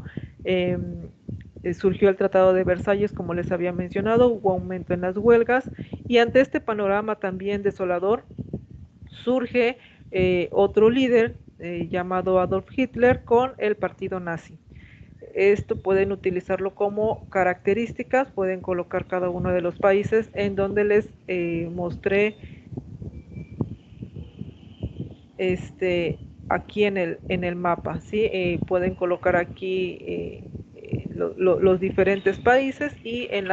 surgió el Tratado de Versalles, como les había mencionado, hubo aumento en las huelgas, y ante este panorama también desolador, surge otro líder llamado Adolf Hitler con el partido nazi. Esto pueden utilizarlo como características, pueden colocar cada uno de los países en donde les mostré aquí en el mapa, ¿sí? Pueden colocar aquí los diferentes países y en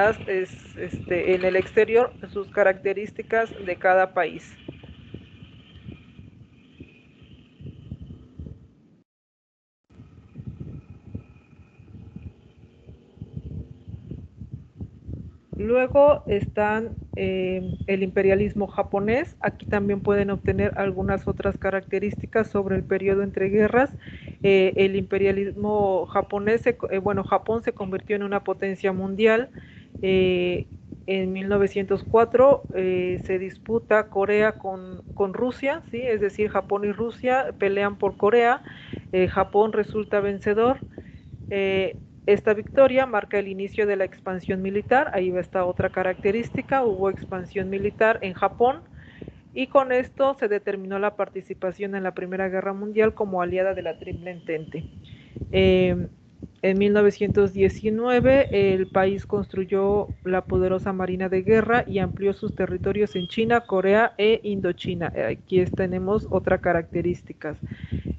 el exterior sus características de cada país. Luego están el imperialismo japonés. Aquí también pueden obtener algunas otras características sobre el periodo entre guerras. el imperialismo japonés, Japón se convirtió en una potencia mundial. En 1904 se disputa Corea con Rusia, ¿sí? Es decir, Japón y Rusia pelean por Corea, Japón resulta vencedor. Esta victoria marca el inicio de la expansión militar, ahí va esta otra característica, hubo expansión militar en Japón, y con esto se determinó la participación en la Primera Guerra Mundial como aliada de la Triple Entente. En 1919 el país construyó la poderosa Marina de Guerra y amplió sus territorios en China, Corea e Indochina. Aquí tenemos otras características.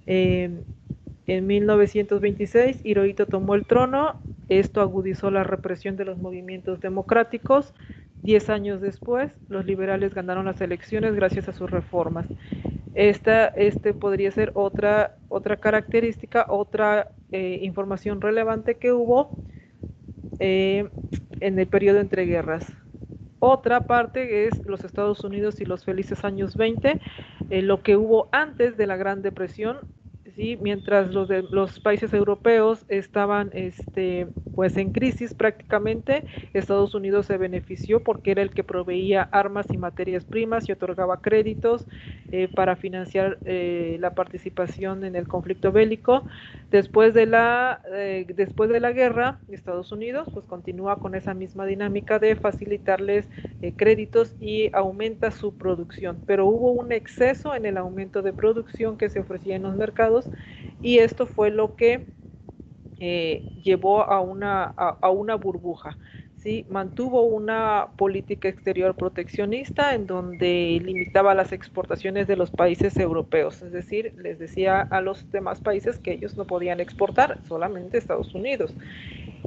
En 1926 Hirohito tomó el trono, esto agudizó la represión de los movimientos democráticos. 10 años después, los liberales ganaron las elecciones gracias a sus reformas. Este podría ser otra característica, otra información relevante que hubo en el periodo entre guerras. Otra parte es los Estados Unidos y los felices años 20, lo que hubo antes de la Gran Depresión, ¿sí? Mientras los países europeos estaban pues en crisis prácticamente, Estados Unidos se benefició porque era el que proveía armas y materias primas y otorgaba créditos para financiar la participación en el conflicto bélico. Después de la guerra, Estados Unidos pues continúa con esa misma dinámica de facilitarles créditos y aumenta su producción, pero hubo un exceso en el aumento de producción que se ofrecía en los mercados, y esto fue lo que llevó a una burbuja. ¿Sí? Mantuvo una política exterior proteccionista en donde limitaba las exportaciones de los países europeos, es decir, les decía a los demás países que ellos no podían exportar, solamente Estados Unidos.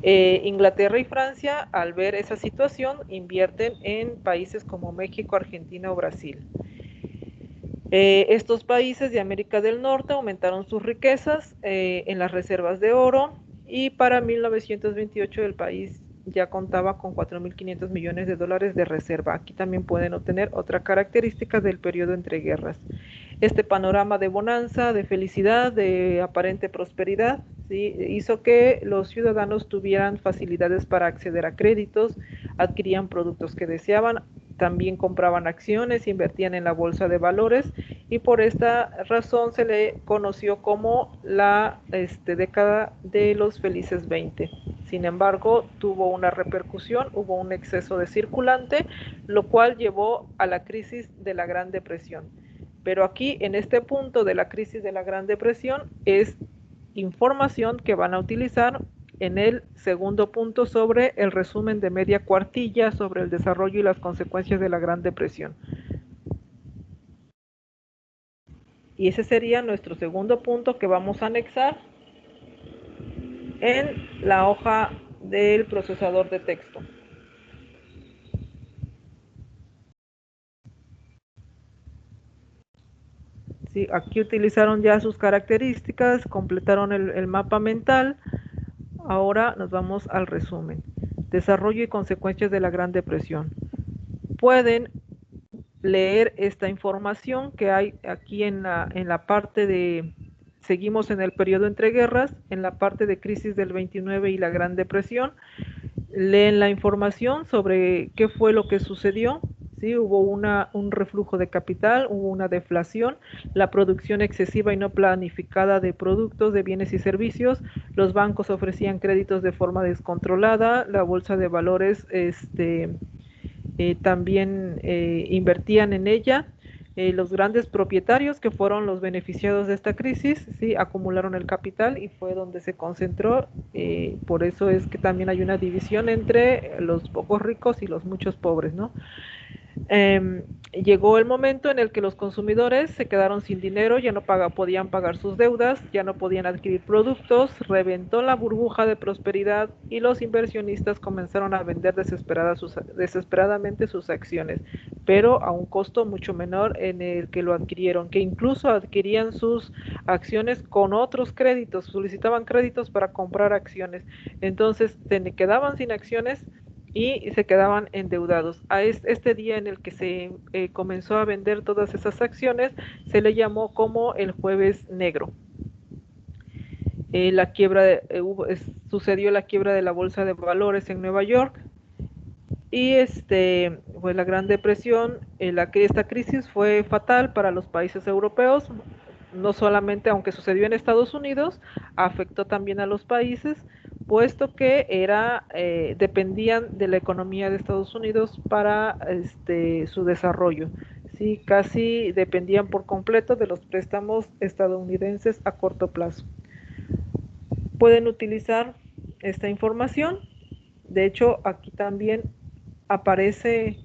Inglaterra y Francia, al ver esa situación, invierten en países como México, Argentina o Brasil. Estos países de América del Norte aumentaron sus riquezas en las reservas de oro, y para 1928 el país ya contaba con 4.500 millones de dólares de reserva. Aquí también pueden obtener otra característica del periodo entre guerras. Este panorama de bonanza, de felicidad, de aparente prosperidad, ¿sí? Hizo que los ciudadanos tuvieran facilidades para acceder a créditos, adquirían productos que deseaban, también compraban acciones, invertían en la bolsa de valores, y por esta razón se le conoció como la década de los felices 20. Sin embargo, tuvo una repercusión, hubo un exceso de circulante, lo cual llevó a la crisis de la Gran Depresión. Pero aquí, en este punto de la crisis de la Gran Depresión, es información que van a utilizar en el segundo punto sobre el resumen de media cuartilla sobre el desarrollo y las consecuencias de la Gran Depresión. Y ese sería nuestro segundo punto que vamos a anexar en la hoja del procesador de texto. Sí, aquí utilizaron ya sus características, completaron el mapa mental. Ahora nos vamos al resumen. Desarrollo y consecuencias de la Gran Depresión. Pueden leer esta información que hay aquí en la parte de, seguimos en el periodo entre guerras, en la parte de crisis del 29 y la Gran Depresión. Leen la información sobre qué fue lo que sucedió. ¿Sí? Hubo un reflujo de capital, hubo una deflación, la producción excesiva y no planificada de productos, de bienes y servicios, los bancos ofrecían créditos de forma descontrolada, la bolsa de valores también invertían en ella. Los grandes propietarios, que fueron los beneficiados de esta crisis, sí, acumularon el capital y fue donde se concentró. Por eso es que también hay una división entre los pocos ricos y los muchos pobres, ¿no? Llegó el momento en el que los consumidores se quedaron sin dinero, ya no podían pagar sus deudas, ya no podían adquirir productos, reventó la burbuja de prosperidad y los inversionistas comenzaron a vender desesperadamente sus acciones, pero a un costo mucho menor en el que lo adquirieron, que incluso adquirían sus acciones con otros créditos, solicitaban créditos para comprar acciones, entonces se quedaban sin acciones y se quedaban endeudados. A este día en el que se comenzó a vender todas esas acciones se le llamó como el Jueves Negro. La quiebra sucedió la quiebra de la bolsa de valores en Nueva York y pues la Gran Depresión. Esta crisis fue fatal para los países europeos, no solamente, aunque sucedió en Estados Unidos, afectó también a los países, puesto que dependían de la economía de Estados Unidos para su desarrollo. Sí, casi dependían por completo de los préstamos estadounidenses a corto plazo. Pueden utilizar esta información. De hecho, aquí también aparece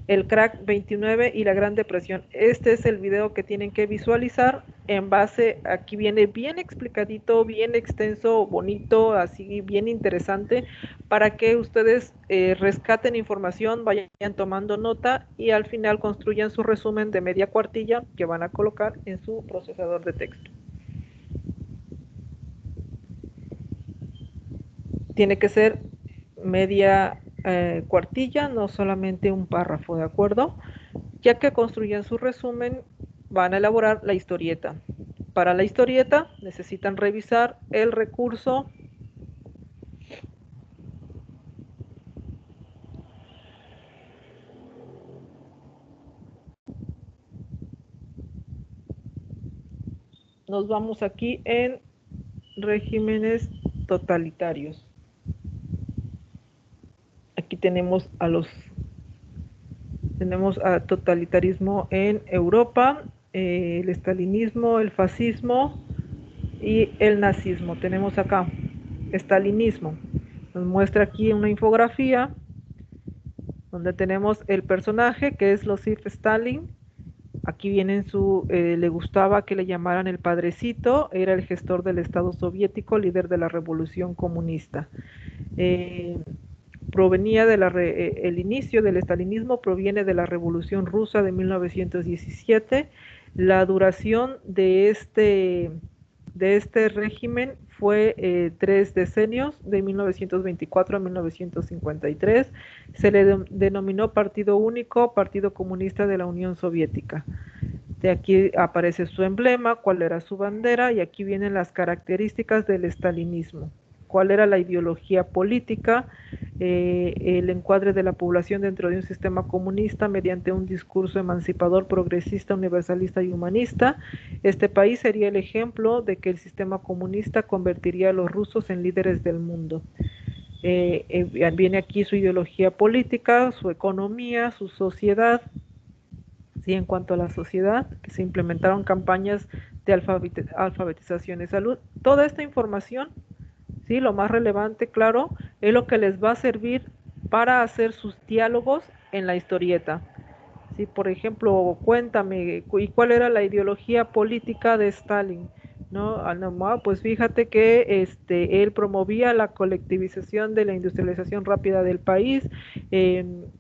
el crack 29 y la Gran Depresión. Este es el video que tienen que visualizar en base, aquí viene bien explicadito, bien extenso, bonito, así bien interesante, para que ustedes rescaten información, vayan tomando nota y al final construyan su resumen de media cuartilla que van a colocar en su procesador de texto. Tiene que ser media cuartilla, no solamente un párrafo, ¿de acuerdo? Ya que construyan su resumen, van a elaborar la historieta. Para la historieta necesitan revisar el recurso nos vamos aquí en regímenes totalitarios. Aquí tenemos a totalitarismo en Europa, el estalinismo, el fascismo y el nazismo. Tenemos acá estalinismo. Nos muestra aquí una infografía donde tenemos el personaje que es Joseph Stalin. Aquí viene le gustaba que le llamaran el padrecito, era el gestor del Estado soviético, líder de la revolución comunista. El inicio del estalinismo proviene de la Revolución Rusa de 1917. La duración de este régimen fue 3 decenios, de 1924 a 1953. Se le denominó Partido Único, Partido Comunista de la Unión Soviética. De aquí aparece su emblema, cuál era su bandera, y aquí vienen las características del estalinismo. Cuál era la ideología política, el encuadre de la población dentro de un sistema comunista mediante un discurso emancipador, progresista, universalista y humanista. Este país sería el ejemplo de que el sistema comunista convertiría a los rusos en líderes del mundo. Viene aquí su ideología política, su economía, su sociedad. Sí, en cuanto a la sociedad, que se implementaron campañas de alfabetización y salud. Toda esta información, sí, lo más relevante, claro, es lo que les va a servir para hacer sus diálogos en la historieta. Sí, por ejemplo, cuéntame, ¿y cuál era la ideología política de Stalin? No, pues fíjate que él promovía la colectivización de la industrialización rápida del país,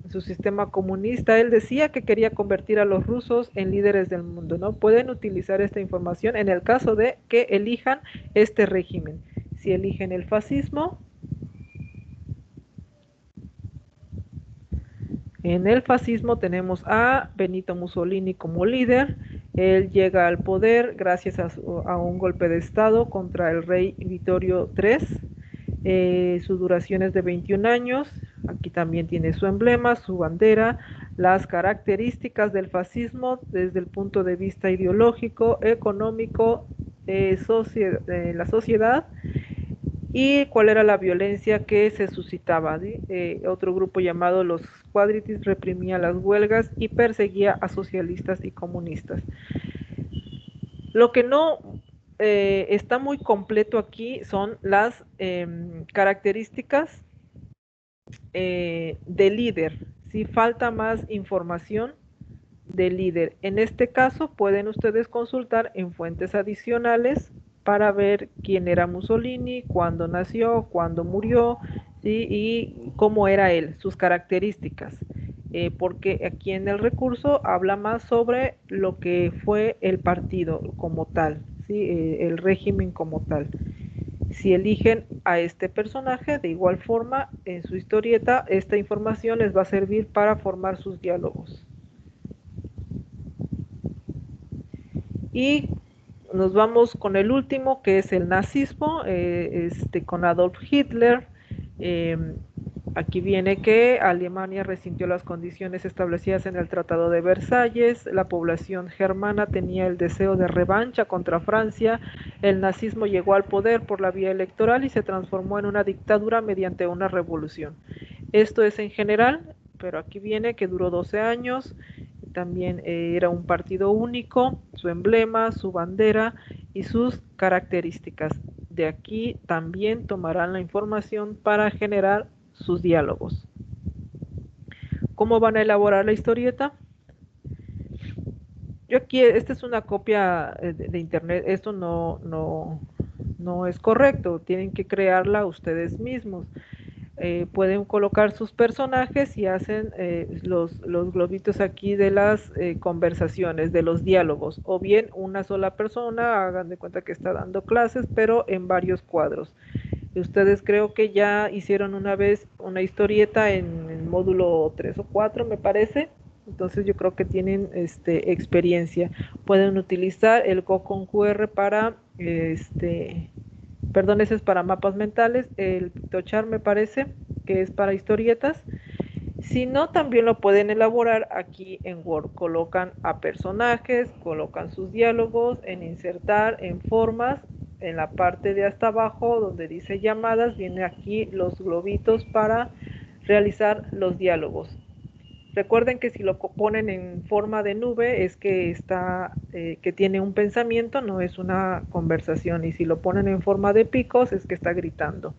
su sistema comunista. Él decía que quería convertir a los rusos en líderes del mundo, ¿no? Pueden utilizar esta información en el caso de que elijan este régimen. Si eligen el fascismo, en el fascismo tenemos a Benito Mussolini como líder. Él llega al poder gracias a un golpe de estado contra el rey Vittorio III. Su duración es de 21 años. Aquí también tiene su emblema, su bandera, las características del fascismo desde el punto de vista ideológico, económico, la sociedad, y cuál era la violencia que se suscitaba. Otro grupo llamado los Cuadritis reprimía las huelgas y perseguía a socialistas y comunistas. Lo que no está muy completo aquí son las características del líder. Si falta más información del líder. En este caso pueden ustedes consultar en fuentes adicionales para ver quién era Mussolini, cuándo nació, cuándo murió, ¿sí? Y cómo era él, sus características. Porque aquí en el recurso habla más sobre lo que fue el partido como tal, ¿sí? El régimen como tal. Si eligen a este personaje, de igual forma, en su historieta, esta información les va a servir para formar sus diálogos. Y nos vamos con el último, que es el nazismo, con Adolf Hitler. Aquí viene que Alemania resintió las condiciones establecidas en el Tratado de Versalles, la población germana tenía el deseo de revancha contra Francia, el nazismo llegó al poder por la vía electoral y se transformó en una dictadura mediante una revolución. Esto es en general, pero aquí viene que duró 12 años, también era un partido único, su emblema, su bandera y sus características. De aquí también tomarán la información para generar sus diálogos. ¿Cómo van a elaborar la historieta? Yo aquí, esta es una copia de internet, esto no es correcto, tienen que crearla ustedes mismos. Pueden colocar sus personajes y hacen los globitos aquí de las conversaciones, de los diálogos, o bien una sola persona, hagan de cuenta que está dando clases, pero en varios cuadros. Ustedes creo que ya hicieron una vez una historieta en el módulo 3 o 4, me parece. Entonces yo creo que tienen experiencia. Pueden utilizar el Go con QR para, perdón, ese es para mapas mentales. El PictoChart me parece que es para historietas. Si no, también lo pueden elaborar aquí en Word. Colocan a personajes, colocan sus diálogos, en insertar, en formas, en la parte de hasta abajo donde dice llamadas, viene aquí los globitos para realizar los diálogos. Recuerden que si lo ponen en forma de nube es que que tiene un pensamiento, no es una conversación, y si lo ponen en forma de picos es que está gritando.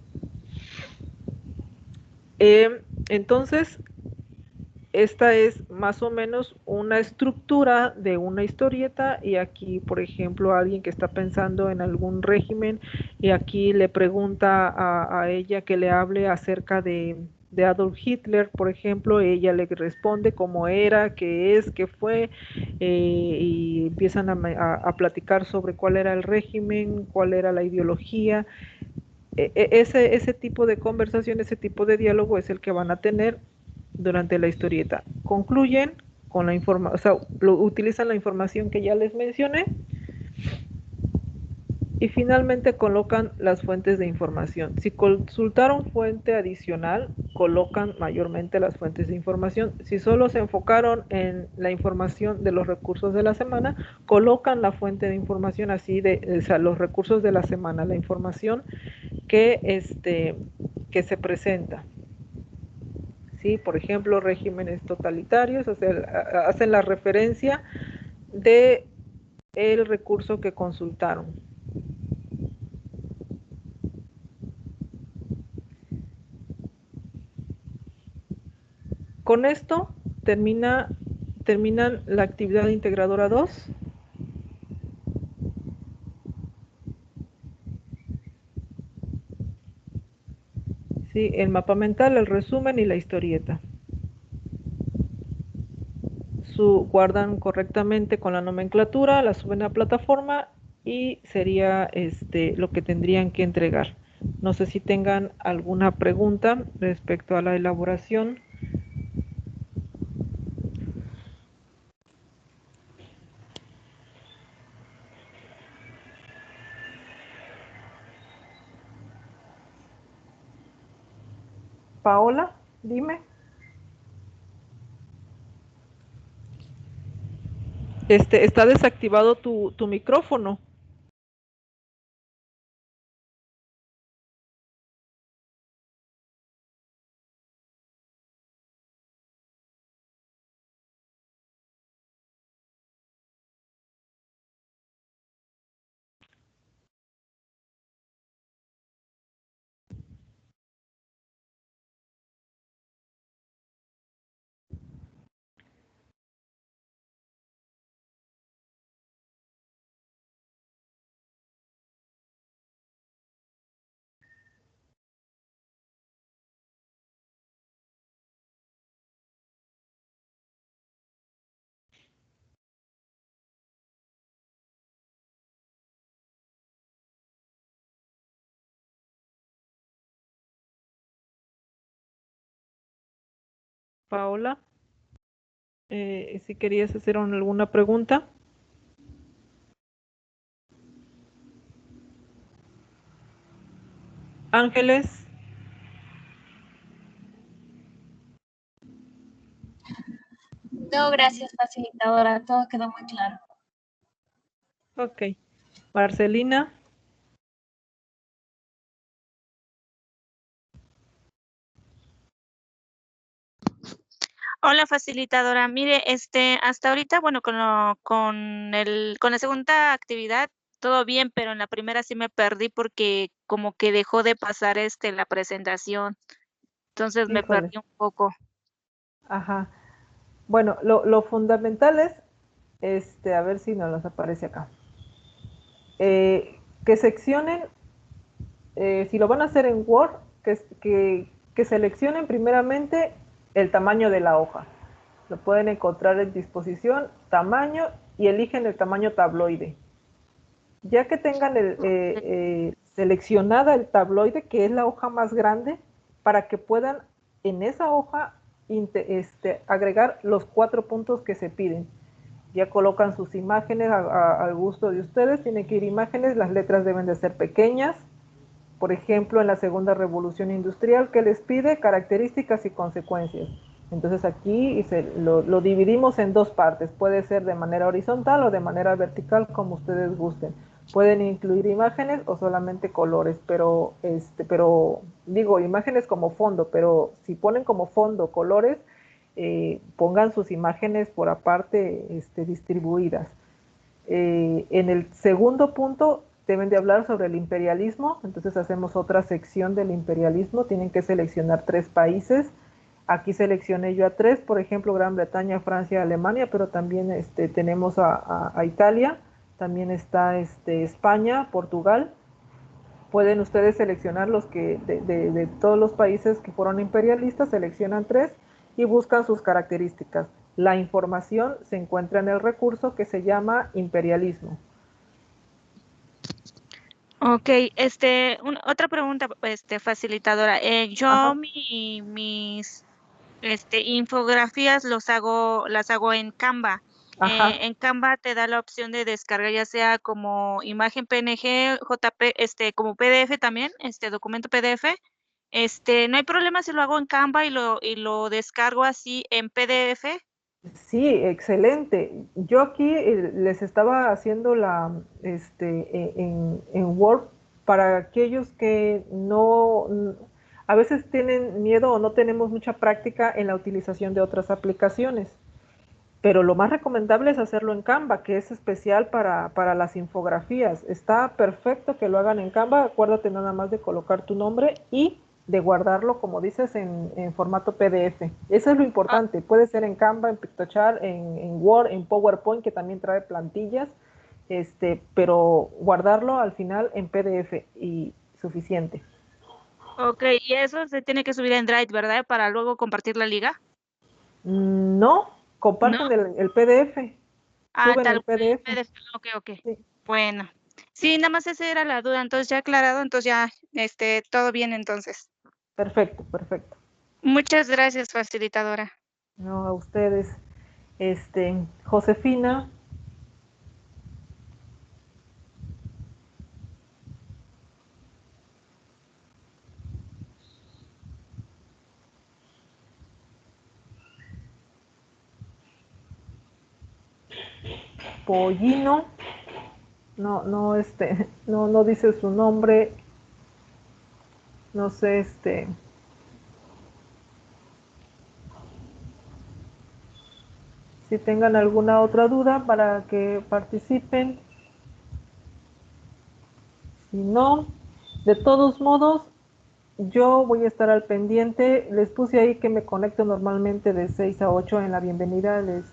Entonces, esta es más o menos una estructura de una historieta, y aquí, por ejemplo, alguien que está pensando en algún régimen y aquí le pregunta a ella que le hable acerca de Adolf Hitler, por ejemplo, ella le responde cómo era, qué es, qué fue, y empiezan a platicar sobre cuál era el régimen, cuál era la ideología. Ese tipo de conversación, ese tipo de diálogo es el que van a tener durante la historieta. Concluyen con la información, o sea, utilizan la información que ya les mencioné, y finalmente colocan las fuentes de información. Si consultaron fuente adicional, colocan mayormente las fuentes de información. Si solo se enfocaron en la información de los recursos de la semana, colocan la fuente de información así o sea, los recursos de la semana, la información que se presenta. ¿Sí? Por ejemplo, regímenes totalitarios, o sea, hacen la referencia de el recurso que consultaron. Con esto terminan la actividad integradora 2. ¿Sí? El mapa mental, el resumen y la historieta. Guardan correctamente con la nomenclatura, la suben a plataforma y sería lo que tendrían que entregar. No sé si tengan alguna pregunta respecto a la elaboración. Paola, dime. Está desactivado tu micrófono. Paola, si querías hacer alguna pregunta. Ángeles. No, gracias, facilitadora. Todo quedó muy claro. Ok. Marcelina. Hola, facilitadora. Mire, hasta ahorita, bueno, con la segunda actividad, todo bien, pero en la primera sí me perdí porque como que dejó de pasar, la presentación. Entonces me Híjole. perdí un poco. Ajá. Bueno, lo fundamental es, a ver si nos los aparece acá. Que seccionen, si lo van a hacer en Word, que seleccionen primeramente el tamaño de la hoja. Lo pueden encontrar en disposición, tamaño, y eligen el tamaño tabloide. Ya que tengan seleccionada el tabloide, que es la hoja más grande, para que puedan en esa hoja agregar los 4 puntos que se piden. Ya colocan sus imágenes al gusto de ustedes, tienen que ir imágenes, las letras deben de ser pequeñas. Por ejemplo, en la segunda revolución industrial, ¿qué les pide? Características y consecuencias. Entonces aquí lo dividimos en dos partes, puede ser de manera horizontal o de manera vertical, como ustedes gusten. Pueden incluir imágenes o solamente colores, pero digo imágenes como fondo, pero si ponen como fondo colores, pongan sus imágenes por aparte distribuidas. En el segundo punto deben de hablar sobre el imperialismo, entonces hacemos otra sección del imperialismo, tienen que seleccionar 3 países. Aquí seleccioné yo a 3, por ejemplo, Gran Bretaña, Francia, Alemania, pero también tenemos a Italia, también está España, Portugal. Pueden ustedes seleccionar los que de todos los países que fueron imperialistas, seleccionan 3 y buscan sus características. La información se encuentra en el recurso que se llama imperialismo. Ok, otra pregunta, facilitadora. Yo mis infografías las hago en Canva. Ajá. En Canva te da la opción de descargar ya sea como imagen PNG, JP, como PDF también, documento PDF. No hay problema si lo hago en Canva y lo descargo así en PDF. Sí, excelente. Yo aquí les estaba haciendo en Word para aquellos que no, a veces tienen miedo o no tenemos mucha práctica en la utilización de otras aplicaciones. Pero lo más recomendable es hacerlo en Canva, que es especial para las infografías. Está perfecto que lo hagan en Canva. Acuérdate nada más de colocar tu nombre y de guardarlo, como dices, en formato PDF. Eso es lo Ah, importante. Puede ser en Canva, en Pictochart, en Word, en PowerPoint, que también trae plantillas, pero guardarlo al final en PDF y suficiente. ok, y eso se tiene que subir en Drive, ¿verdad? Para luego compartir la liga. No, ¿No? comparten el PDF. Ah, Suben el tal cual, PDF. PDF. Ok, ok. Sí, Bueno. Sí, nada más esa era la duda, entonces ya aclarado, entonces ya, todo bien entonces. perfecto, perfecto. Muchas gracias, facilitadora. No, a ustedes. Josefina, Pollino, no, no, no dice su nombre, no sé, si tengan alguna otra duda para que participen. Si no, de todos modos, yo voy a estar al pendiente. Les puse ahí que me conecto normalmente de 6 a 8 en la bienvenida, les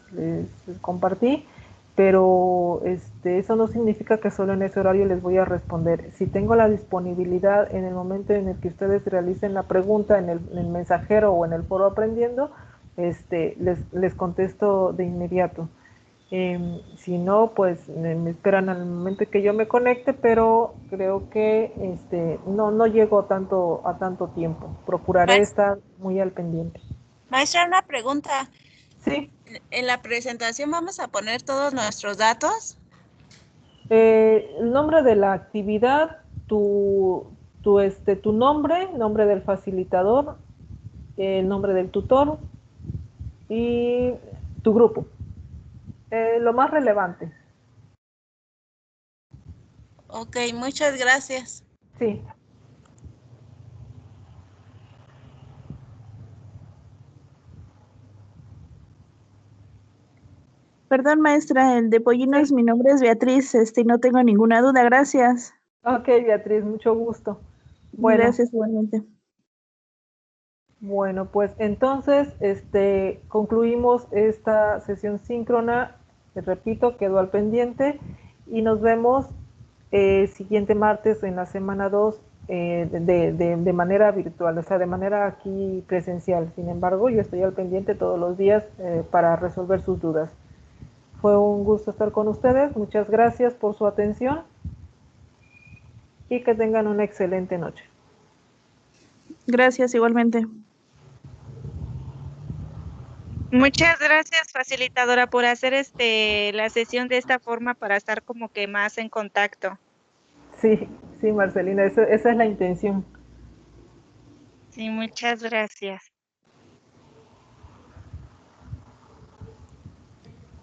compartí, pero eso no significa que solo en ese horario les voy a responder. Si tengo la disponibilidad en el momento en el que ustedes realicen la pregunta en el mensajero o en el foro aprendiendo, les contesto de inmediato. Si no, pues me esperan al momento que yo me conecte, pero creo que no llego a tanto tiempo. Procuraré Maes- estar muy al pendiente. Maestra, una pregunta. Sí, ¿En la presentación vamos a poner todos nuestros datos? el nombre de la actividad, tu tu nombre del facilitador, el nombre del tutor y tu grupo. Lo más relevante. Ok, muchas gracias. Sí. Perdón, maestra, el de Pollinos, mi nombre es Beatriz, y no tengo ninguna duda, gracias. Ok, Beatriz, mucho gusto. Bueno, Gracias igualmente. bueno, pues entonces concluimos esta sesión síncrona. Repito, quedó al pendiente y nos vemos siguiente martes en la semana 2 de manera virtual, o sea, de manera aquí presencial. Sin embargo, yo estoy al pendiente todos los días para resolver sus dudas. Fue un gusto estar con ustedes. Muchas gracias por su atención y que tengan una excelente noche. Gracias igualmente. Muchas gracias, facilitadora, por hacer la sesión de esta forma para estar como que más en contacto. Sí, sí, Marcelina, esa es la intención. Sí, muchas gracias.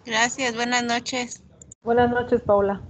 Gracias, buenas noches. Buenas noches, Paula.